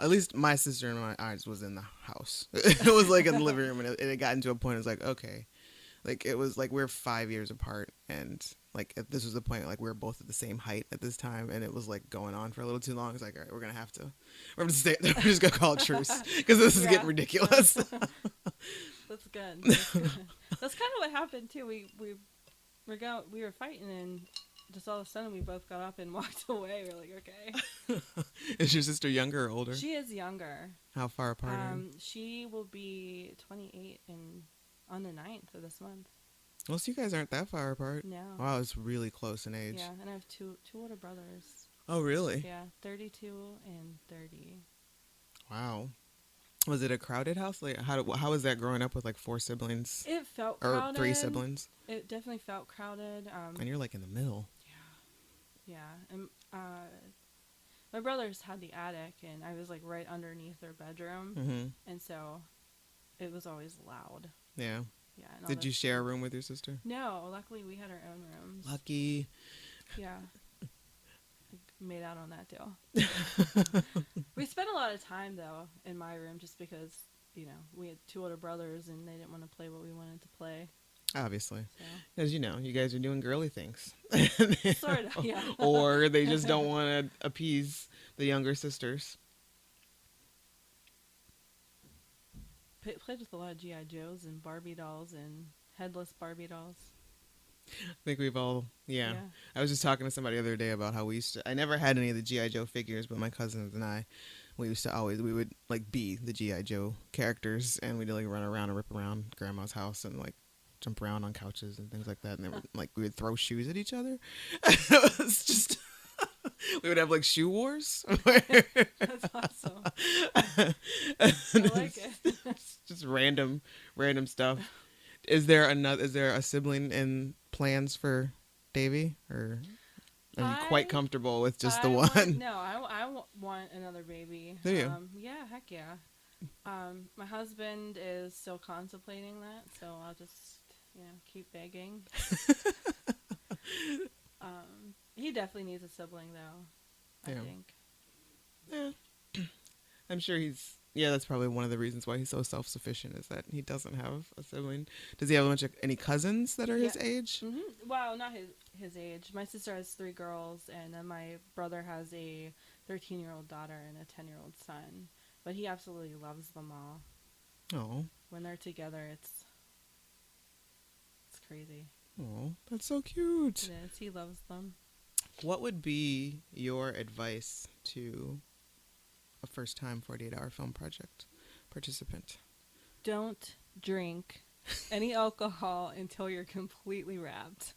at least my sister and ours was in the house. It was like in the living room, and it got into a point. It was like, okay, like it was like we're 5 years apart, and like this was the point like we were both at the same height at this time, and it was like going on for a little too long. It's like, all right, we're gonna stay. We're just gonna call it truce because this is getting ridiculous. That's good. That's good. That's kind of what happened too. We were fighting, and just all of a sudden we both got up and walked away. We're like, okay. Is your sister younger or older? She is younger. How far apart are you? She will be 28 on the 9th of this month. Well, so you guys aren't that far apart. No. Wow, it's really close in age. Yeah, and I have two older brothers. Oh, really? Yeah, 32 and 30. Wow. Was it a crowded house? Like, how was that growing up with like 4 siblings? It felt crowded. Or 3 siblings? It definitely felt crowded. And you're like in the middle. Yeah. And my brothers had the attic, and I was like right underneath their bedroom, and so it was always loud. Yeah. Yeah. Did you share a room with your sister? No. Luckily, we had our own rooms. Lucky. Yeah. Made out on that deal. We spent a lot of time though in my room just because we had 2 older brothers and they didn't want to play what we wanted to play. Obviously, so. As you guys are doing girly things. Sort of, yeah. Or they just don't want to appease the younger sisters. Played with a lot of G.I. Joes and Barbie dolls and headless Barbie dolls. I think we've all, yeah. I was just talking to somebody the other day about how I never had any of the G.I. Joe figures, but my cousins and I, we would like be the G.I. Joe characters, and we'd like run around and rip around grandma's house and like jump around on couches and things like that. And they were like, we would throw shoes at each other. It was just, we would have like shoe wars. That's awesome. I like it. Just random stuff. Is there a sibling in plans for Davy, or are you quite comfortable with just the one? I want another baby. Do you? Yeah, heck yeah. My husband is still contemplating that, so I'll just keep begging. He definitely needs a sibling though. I think. Yeah. I'm sure that's probably one of the reasons why he's so self-sufficient, is that he doesn't have a sibling. Does he have any cousins that are his age? Mm-hmm. Well, not his age. My sister has 3 girls, and then my brother has a 13-year-old daughter and a 10-year-old son. But he absolutely loves them all. Oh. When they're together, it's crazy. Oh, that's so cute. It is. He loves them. What would be your advice to a first-time 48-hour film project participant? Don't drink any alcohol until you're completely wrapped.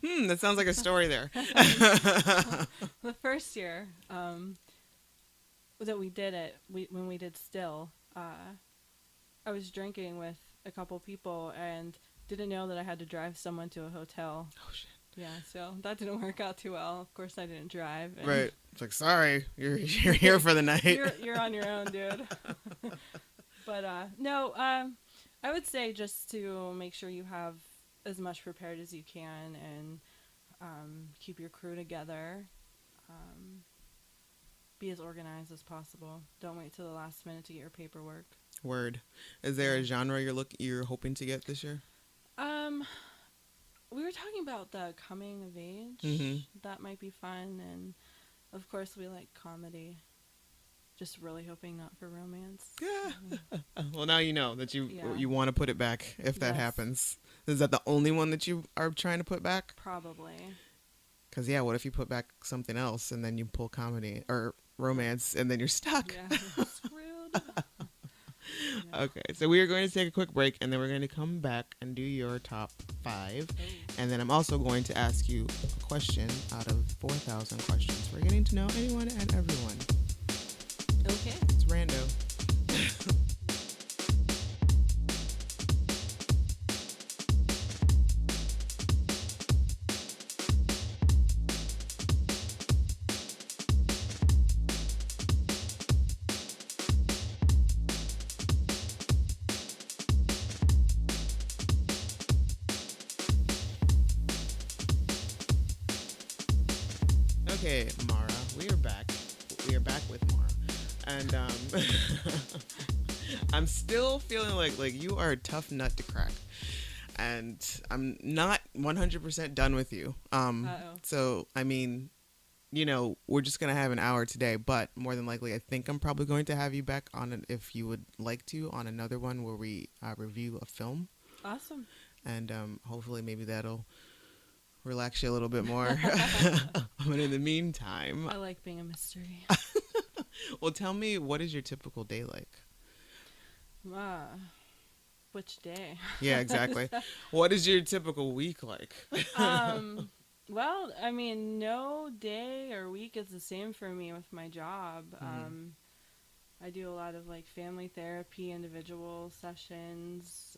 That sounds like a story there. The first year that we did it, when we did still, I was drinking with a couple people and didn't know that I had to drive someone to a hotel. Oh, shit. Yeah, so that didn't work out too well. Of course, I didn't drive. Right. It's like, sorry, you're here for the night. You're on your own, dude. But no, I would say just to make sure you have as much prepared as you can and keep your crew together. Be as organized as possible. Don't wait till the last minute to get your paperwork. Word. Is there a genre you're hoping to get this year? We were talking about the coming of age. Mm-hmm. That might be fun, and of course we like comedy. Just really hoping not for romance. Yeah. Well, now you know that you want to put it back if that happens. Is that the only one that you are trying to put back? Probably. Because what if you put back something else and then you pull comedy or romance and then you're stuck? Yeah, you're screwed. Okay, so we are going to take a quick break, and then we're going to come back and do your top 5. And then I'm also going to ask you a question out of 4,000 questions. We're getting to know anyone and everyone. Okay. It's random. Okay, Mara, we are back. We are back with Mara, and I'm still feeling like you are a tough nut to crack, and I'm not 100% done with you. Uh-oh. So I mean, we're just gonna have an hour today, but more than likely, I think I'm probably going to have you back on it if you would like to on another one where we review a film, Awesome. and hopefully maybe that'll relax you a little bit more. But in the meantime, I like being a mystery. well, tell me, what is your typical day like? Which day? Yeah, exactly. What is your typical week like? Well, I mean, no day or week is the same for me with my job. I do a lot of like family therapy, individual sessions.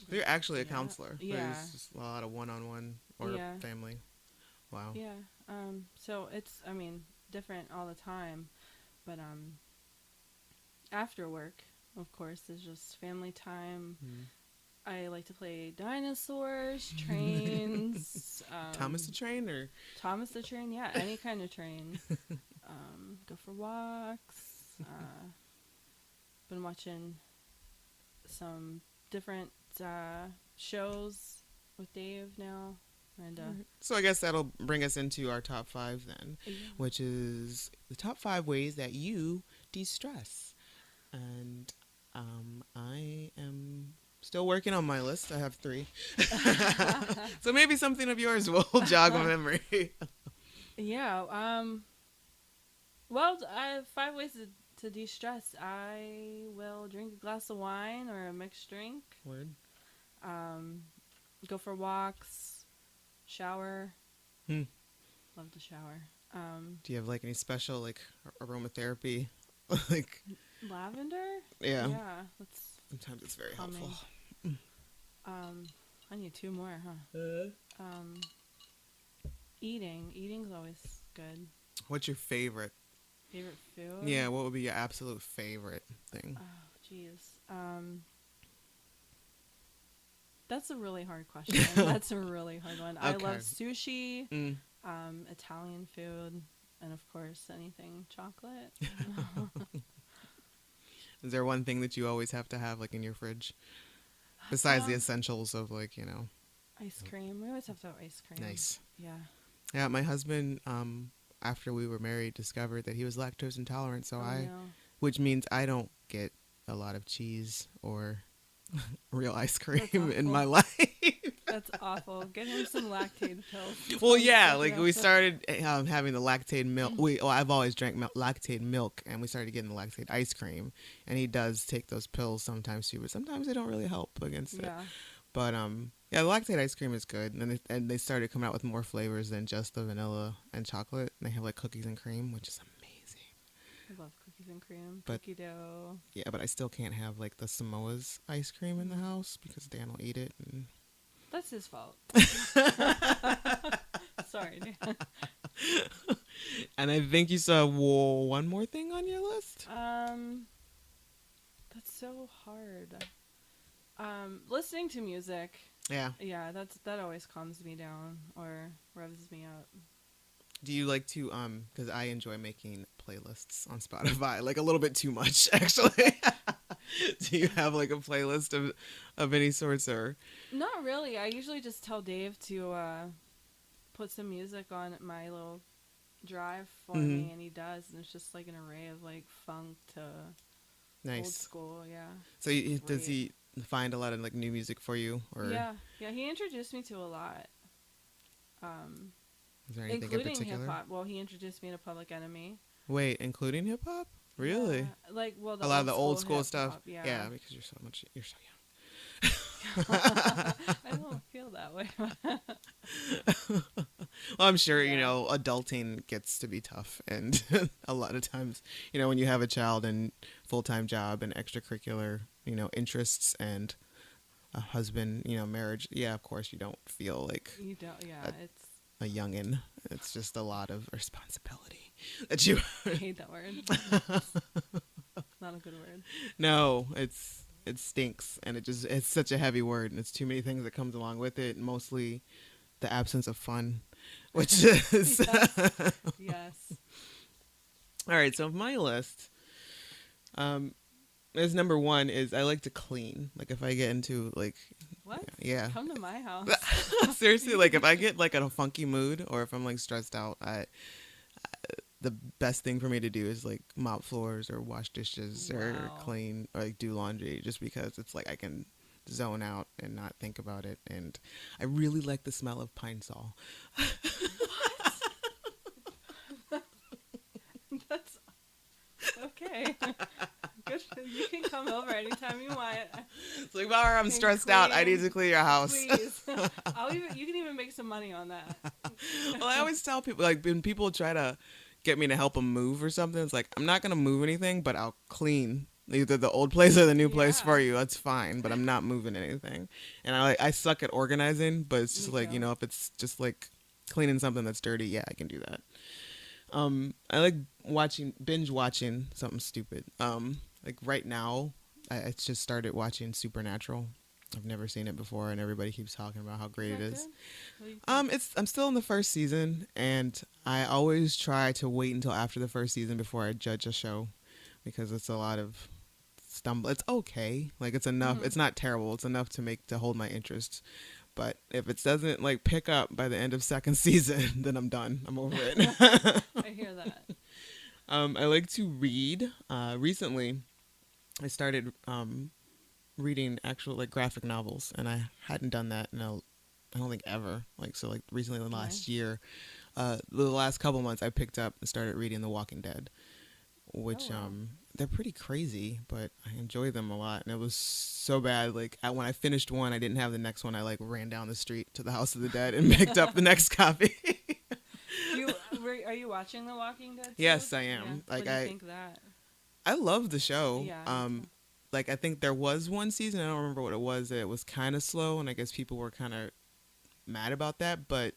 You're actually a Yeah. counselor. Yeah. There's just a lot of one-on-one or Yeah. family. Wow. Yeah. So it's, I mean, different all the time, but after work, of course, is just family time. I like to play dinosaurs, trains. Thomas the Train or? Thomas the Train, yeah, any kind of train. Go for walks. Been watching some different shows with Dave now. And So I guess that'll bring us into our top 5 then, yeah. which is the top 5 ways that you de-stress. And I am still working on my list. I have 3. So maybe something of yours will jog my memory. Yeah. Well, I have 5 ways to de-stress. I will drink a glass of wine or a mixed drink. Word. Go for walks. Shower. Love to shower. Do you have like any special like aromatherapy? Like Lavender? yeah. Yeah. That's Sometimes it's very calming. helpful. I need 2 more, huh? Eating's always good. What's your favorite? Favorite food? Yeah, what would be your absolute favorite thing? Oh, jeez. That's a really hard question. That's a really hard one. I Okay. love sushi, Mm. Italian food, and of course anything chocolate. Is there one thing that you always have to have like in your fridge? Besides the essentials of like, Ice cream. We always have to have ice cream. Nice. Yeah. Yeah, my husband, after we were married, discovered that he was lactose intolerant, so which means I don't get a lot of cheese or real ice cream in my life. That's awful. Get him some Lactaid pills. Well, yeah, like we started having the Lactaid milk. I've always drank Lactaid milk, and we started getting the Lactaid ice cream. And he does take those pills sometimes too, but sometimes they don't really help against it. But yeah, the Lactaid ice cream is good, and they started coming out with more flavors than just the vanilla and chocolate. And they have like cookies and cream, which is amazing. I love cookies and cream. But cookie dough. yeah, but I still can't have like the Samoa's ice cream in the house because Dan will eat it. And that's his fault. Sorry, Dan. And I think you saw one more thing on your list. That's so hard. Listening to music. Yeah. Yeah, that always calms me down or revs me up. Do you like to because I enjoy making playlists on Spotify, like a little bit too much actually. Do you have like a playlist of any sorts or? Not really. I usually just tell Dave to put some music on my little drive for me, and he does, and it's just like an array of like funk to old school. Yeah. So does he find a lot of like new music for you, or? Yeah. He introduced me to a lot. Is there anything including in particular? hip hop. Well, he introduced me to Public Enemy. Wait, including hip hop? Really? Yeah. Like, well, a lot of the old school hip-hop, stuff. Yeah. Because you're so young. I don't feel that way. Well, I'm sure, adulting gets to be tough. And a lot of times, when you have a child and full-time job and extracurricular, interests and a husband, marriage, yeah, of course you don't feel like You don't, yeah, it's a youngin'. It's just a lot of responsibility that you... I hate that word. Not a good word. No, it stinks, and it's such a heavy word, and it's too many things that comes along with it, mostly the absence of fun. which is Yes. all right. So my list, is number one is I like to clean. Like if I get into like, What? yeah, Come to my house. seriously, like if I get like in a funky mood or if I'm like stressed out, the best thing for me to do is like mop floors or wash dishes or Wow. clean or like do laundry, just because it's like I can zone out and not think about it. And I really like the smell of pine sol. That's okay. Good. You can come over anytime you want. It's like, Maura, I'm stressed out. I need to clean your house. Please. You can even make some money on that. Well, I always tell people, like, when people try to get me to help them move or something, it's like, I'm not going to move anything, but I'll clean either the old place or the new place for you. That's fine, but I'm not moving anything. And I suck at organizing, but it's just Me like, too. you know, if it's just like cleaning something that's dirty, yeah, I can do that. I like binge watching something stupid. Like right now, I just started watching Supernatural. I've never seen it before, and everybody keeps talking about how great it is. I'm still in the first season, and I always try to wait until after the first season before I judge a show, because it's a lot of stumble. It's okay, like it's enough. Mm-hmm. It's not terrible. It's enough to hold my interest. But if it doesn't like pick up by the end of second season, then I'm done. I'm over it. I hear that. I like to read. Recently, I started reading actual like graphic novels, and I hadn't done that in I don't think ever. Like so, like recently in the last year, the last couple months, I picked up and started reading The Walking Dead, which wow. they're pretty crazy, but I enjoy them a lot. And it was so bad. Like when I finished one, I didn't have the next one. I like ran down the street to the House of the Dead and picked up the next copy. Are you watching The Walking Dead? Yes, I am. Yeah. Like what do you think of that? I love the show. Yeah. Like I think there was one season, I don't remember what it was, that it was kind of slow, and I guess people were kind of mad about that, but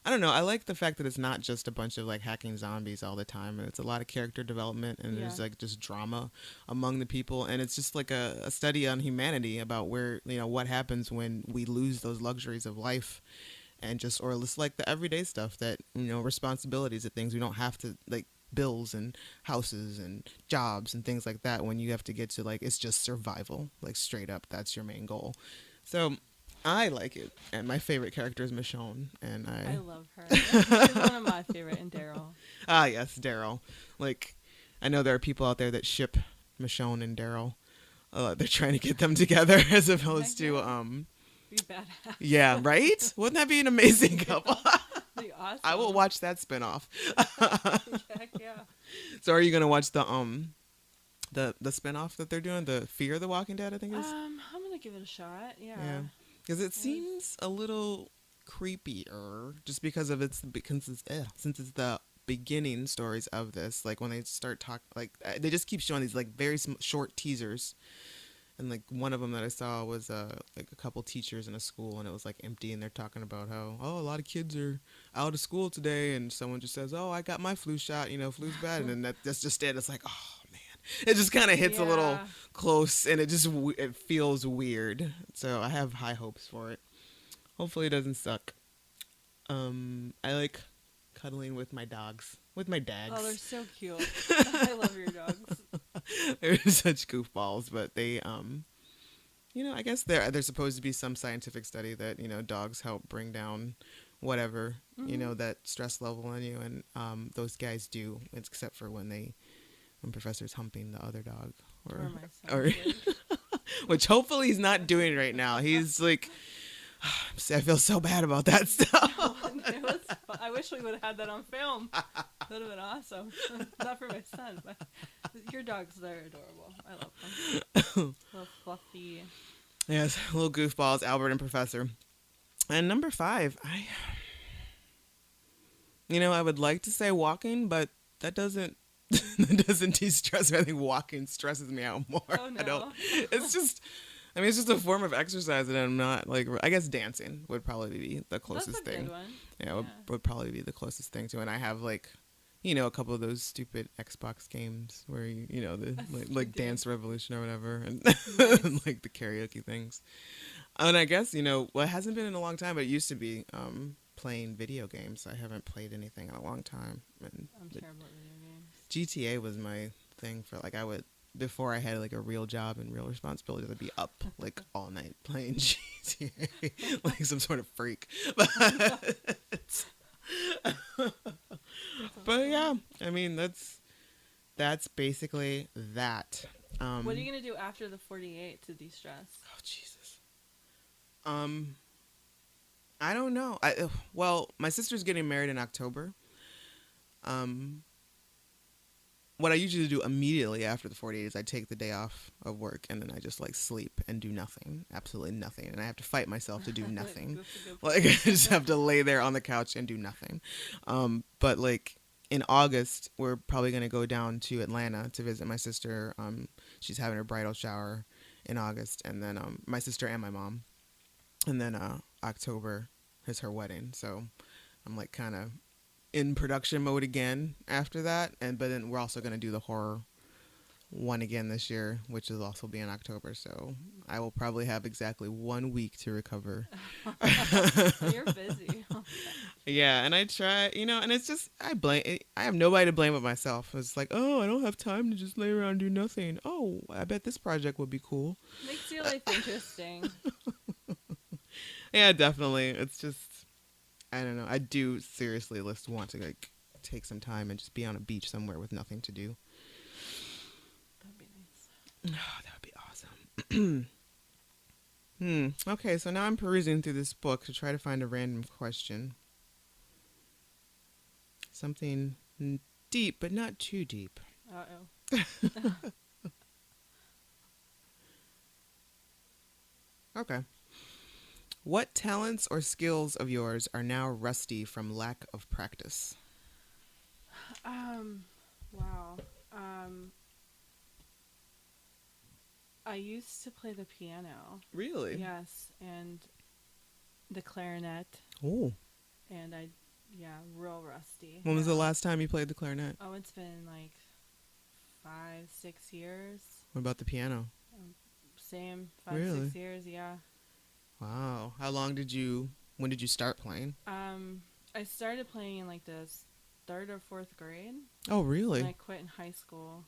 I don't know. I like the fact that it's not just a bunch of like hacking zombies all the time, and it's a lot of character development, and there's like just drama among the people, and it's just like a study on humanity about where, you know, what happens when we lose those luxuries of life, and just, or just like the everyday stuff that, you know, responsibilities of things we don't have to, like bills and houses and jobs and things like that, when you have to get to like, it's just survival, like straight up, that's your main goal. So I like it, and my favorite character is Michonne, and I love her. She's one of my favorite, and Daryl. Ah, yes, Daryl. Like, I know there are people out there that ship Michonne and Daryl. They're trying to get them together as opposed to Be badass. yeah, right? Wouldn't that be an amazing couple? Be awesome. I will watch that spinoff. Heck yeah. So are you gonna watch the spinoff that they're doing, the Fear of the Walking Dead, I think it is? I'm gonna give it a shot. Yeah. Because it seems a little creepier, just because since it's the beginning stories of this. Like when they start like they just keep showing these like very short teasers, and like one of them that I saw was like a couple teachers in a school, and it was like empty, and they're talking about how, oh, a lot of kids are out of school today, and someone just says, oh, I got my flu shot, you know, flu's bad, and then that's just it. It's like, oh man, it just kind of hits a little close, and it feels weird. So I have high hopes for it. Hopefully it doesn't suck. I like cuddling with my dogs, with my dags. Oh, they're so cute. I love your dogs. They're such goofballs, but they you know, I guess there's supposed to be some scientific study that, you know, dogs help bring down whatever, you know, that stress level in you, and those guys do, except for when Professor's humping the other dog, or my son. which hopefully he's not doing right now. He's like, I feel so bad about that stuff. I wish we would have had that on film. That would have been awesome. Not for my son, but your dogs, they're adorable. I love them. Little fluffy. Yes, little goofballs, Albert and Professor. And number 5, I would like to say walking, but that doesn't de-stress me. I think walking stresses me out more. Oh, no. It's just a form of exercise, and I'm not like, I guess dancing would probably be the closest That's a thing. good one. Yeah, would probably be the closest thing to it. And I have like, you know, a couple of those stupid Xbox games where you know, the like Dance Revolution or whatever, and Nice. like the karaoke things. And I guess, you know, well, it hasn't been in a long time, but it used to be playing video games. I haven't played anything in a long time. And I'm terrible at video games. GTA was my thing for like I would before I had like a real job and real responsibilities. I'd be up like all night playing GTA like some sort of freak. But yeah, I mean that's basically that. What are you gonna do after the 48 to de-stress? Oh Jesus. I don't know. Well, my sister's getting married in October. What I usually do immediately after the 48 is I take the day off of work and then I just like sleep and do nothing, absolutely nothing, and I have to fight myself to do nothing. Like I just have to lay there on the couch and do nothing. But like in August, we're probably gonna go down to Atlanta to visit my sister. She's having her bridal shower in August, and then my sister and my mom, and then October is her wedding. So I'm like kind of in production mode again after that, but then we're also going to do the horror one again this year, which will also be in October, so I will probably have exactly 1 week to recover. You're busy. Yeah, and I try, and it's just I have nobody to blame but myself. It's like, oh, I don't have time to just lay around and do nothing. Oh, I bet this project would be cool. Makes your life interesting. Yeah, definitely. It's just I don't know. I do seriously want to like take some time and just be on a beach somewhere with nothing to do. That'd be nice. Oh, that would be awesome. Okay, so now I'm perusing through this book to try to find a random question. Something deep, but not too deep. Uh-oh. Okay. What talents or skills of yours are now rusty from lack of practice? Wow. I used to play the piano. Really? Yes, and the clarinet. Oh. And real rusty. When was the last time you played the clarinet? Oh, it's been like 5-6 years. What about the piano? Same, 5-6 Really? years, yeah. Wow. When did you start playing? I started playing in like the 3rd or 4th grade. Oh, really? And I quit in high school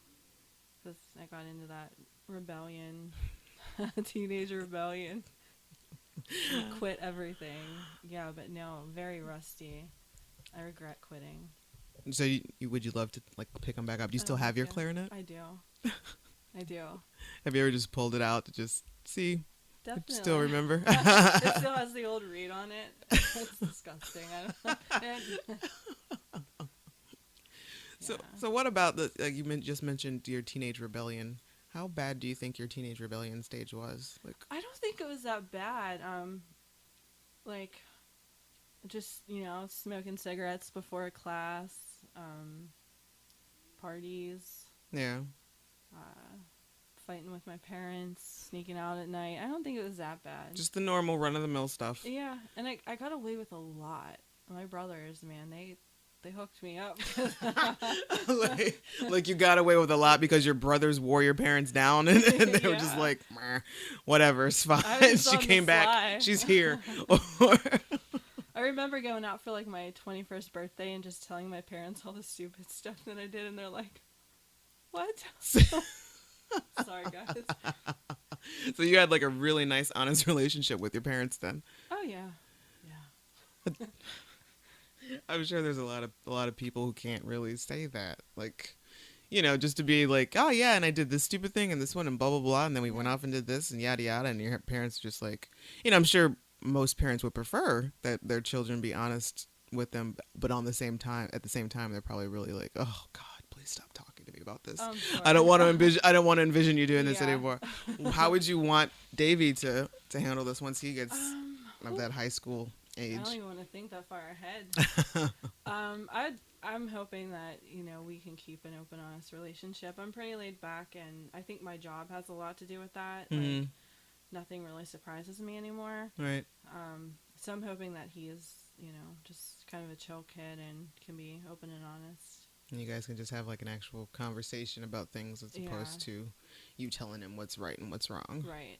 because I got into that rebellion, teenage rebellion. And quit everything. Yeah, but no, very rusty. I regret quitting. So would you love to like pick them back up? Do you still have your clarinet? I do. I do. Have you ever just pulled it out to just see? Definitely. Still remember? It still has the old reed on it. It's disgusting. I don't know. So what about you just mentioned your teenage rebellion? How bad do you think your teenage rebellion stage was? Like, I don't think it was that bad. Like, just smoking cigarettes before class, parties. Yeah. Fighting with my parents, sneaking out at night. I don't think it was that bad. Just the normal run-of-the-mill stuff. Yeah, and I got away with a lot. My brothers, man, they hooked me up. like you got away with a lot because your brothers wore your parents down and they were just like, whatever, it's fine. She came back. She's here. I remember going out for like my 21st birthday and just telling my parents all the stupid stuff that I did, and they're like, what? Sorry, guys. So you had like a really nice, honest relationship with your parents then? Oh yeah. I'm sure there's a lot of people who can't really say that, like, just to be like, oh yeah, and I did this stupid thing and this one and blah blah blah, and then we went off and did this and yada yada, and your parents just like, I'm sure most parents would prefer that their children be honest with them, but at the same time they're probably really like, oh God, please stop talking to me about this. I don't want to envision you doing this anymore. How would you want Davey to handle this once he gets of that high school age? I don't even want to think that far ahead. I'm hoping that we can keep an open, honest relationship. I'm pretty laid back, and I think my job has a lot to do with that. Mm-hmm. Like, nothing really surprises me anymore. Right. So I'm hoping that he is just kind of a chill kid and can be open and honest. And you guys can just have like an actual conversation about things as opposed to you telling him what's right and what's wrong. Right.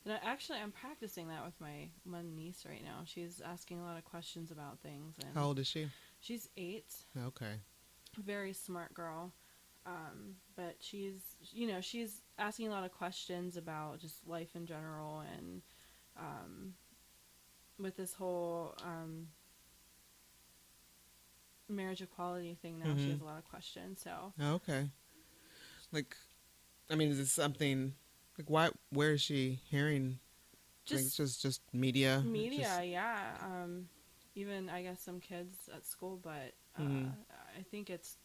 And I'm practicing that with my one niece right now. She's asking a lot of questions about things. And How old is she? she's 8. Okay. Very smart girl. But she's asking a lot of questions about just life in general, and with this whole marriage equality thing now, she has a lot of questions. So Okay. Like, I mean, is this something like where is she hearing? just Just media. media, yeah. Even I guess some kids at school, but I think it's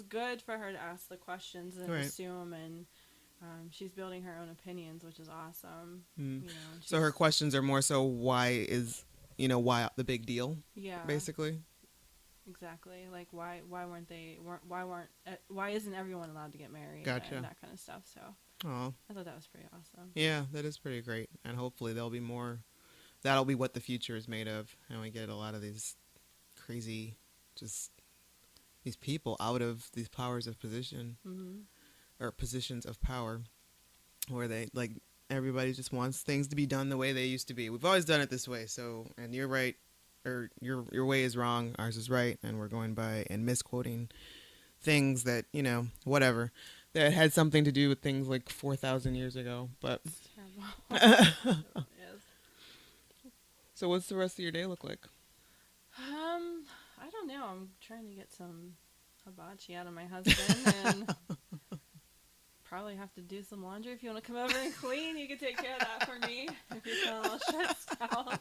good for her to ask the questions and Right. assume, and she's building her own opinions, which is awesome. So her questions are more so why the big deal? Yeah, Basically. exactly. Like why isn't everyone allowed to get married? Gotcha. And that kind of stuff. So Oh. I thought that was pretty awesome. Yeah, that is pretty great, and hopefully there'll be more. That'll be what the future is made of, and we get a lot of these crazy, just these people out of these powers of position or positions of power, where they like everybody just wants things to be done the way they used to be. We've always done it this way, so and you're right, or your way is wrong, ours is right, and we're going by and misquoting things that whatever that had something to do with things like 4,000 years ago, but. It's terrible. Yes. So what's the rest of your day look like? I don't know. I'm trying to get some hibachi out of my husband, and probably have to do some laundry. If you want to come over and clean, you can take care of that for me if you're feeling a little stressed out.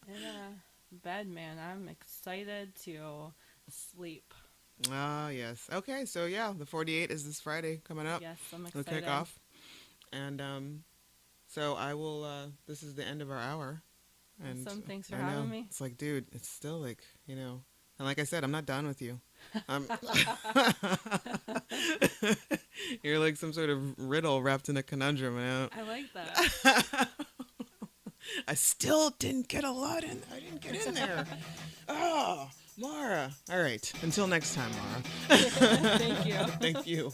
And bed, man, I'm excited to sleep. Ah, yes. Okay, so yeah, the 48 is this Friday coming up. Yes, I'm We'll excited. kick off. And so I will, this is the end of our hour. And Awesome. Thanks for I know, having me. it's like, dude, it's still like, and like I said, I'm not done with you. You're like some sort of riddle wrapped in a conundrum. I like that. I still didn't get a lot in. I didn't get in there. Oh, Maura. All right. Until next time, Maura. Thank you. Thank you.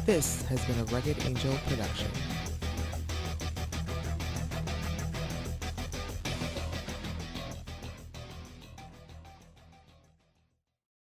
This has been a Rugged Angel production.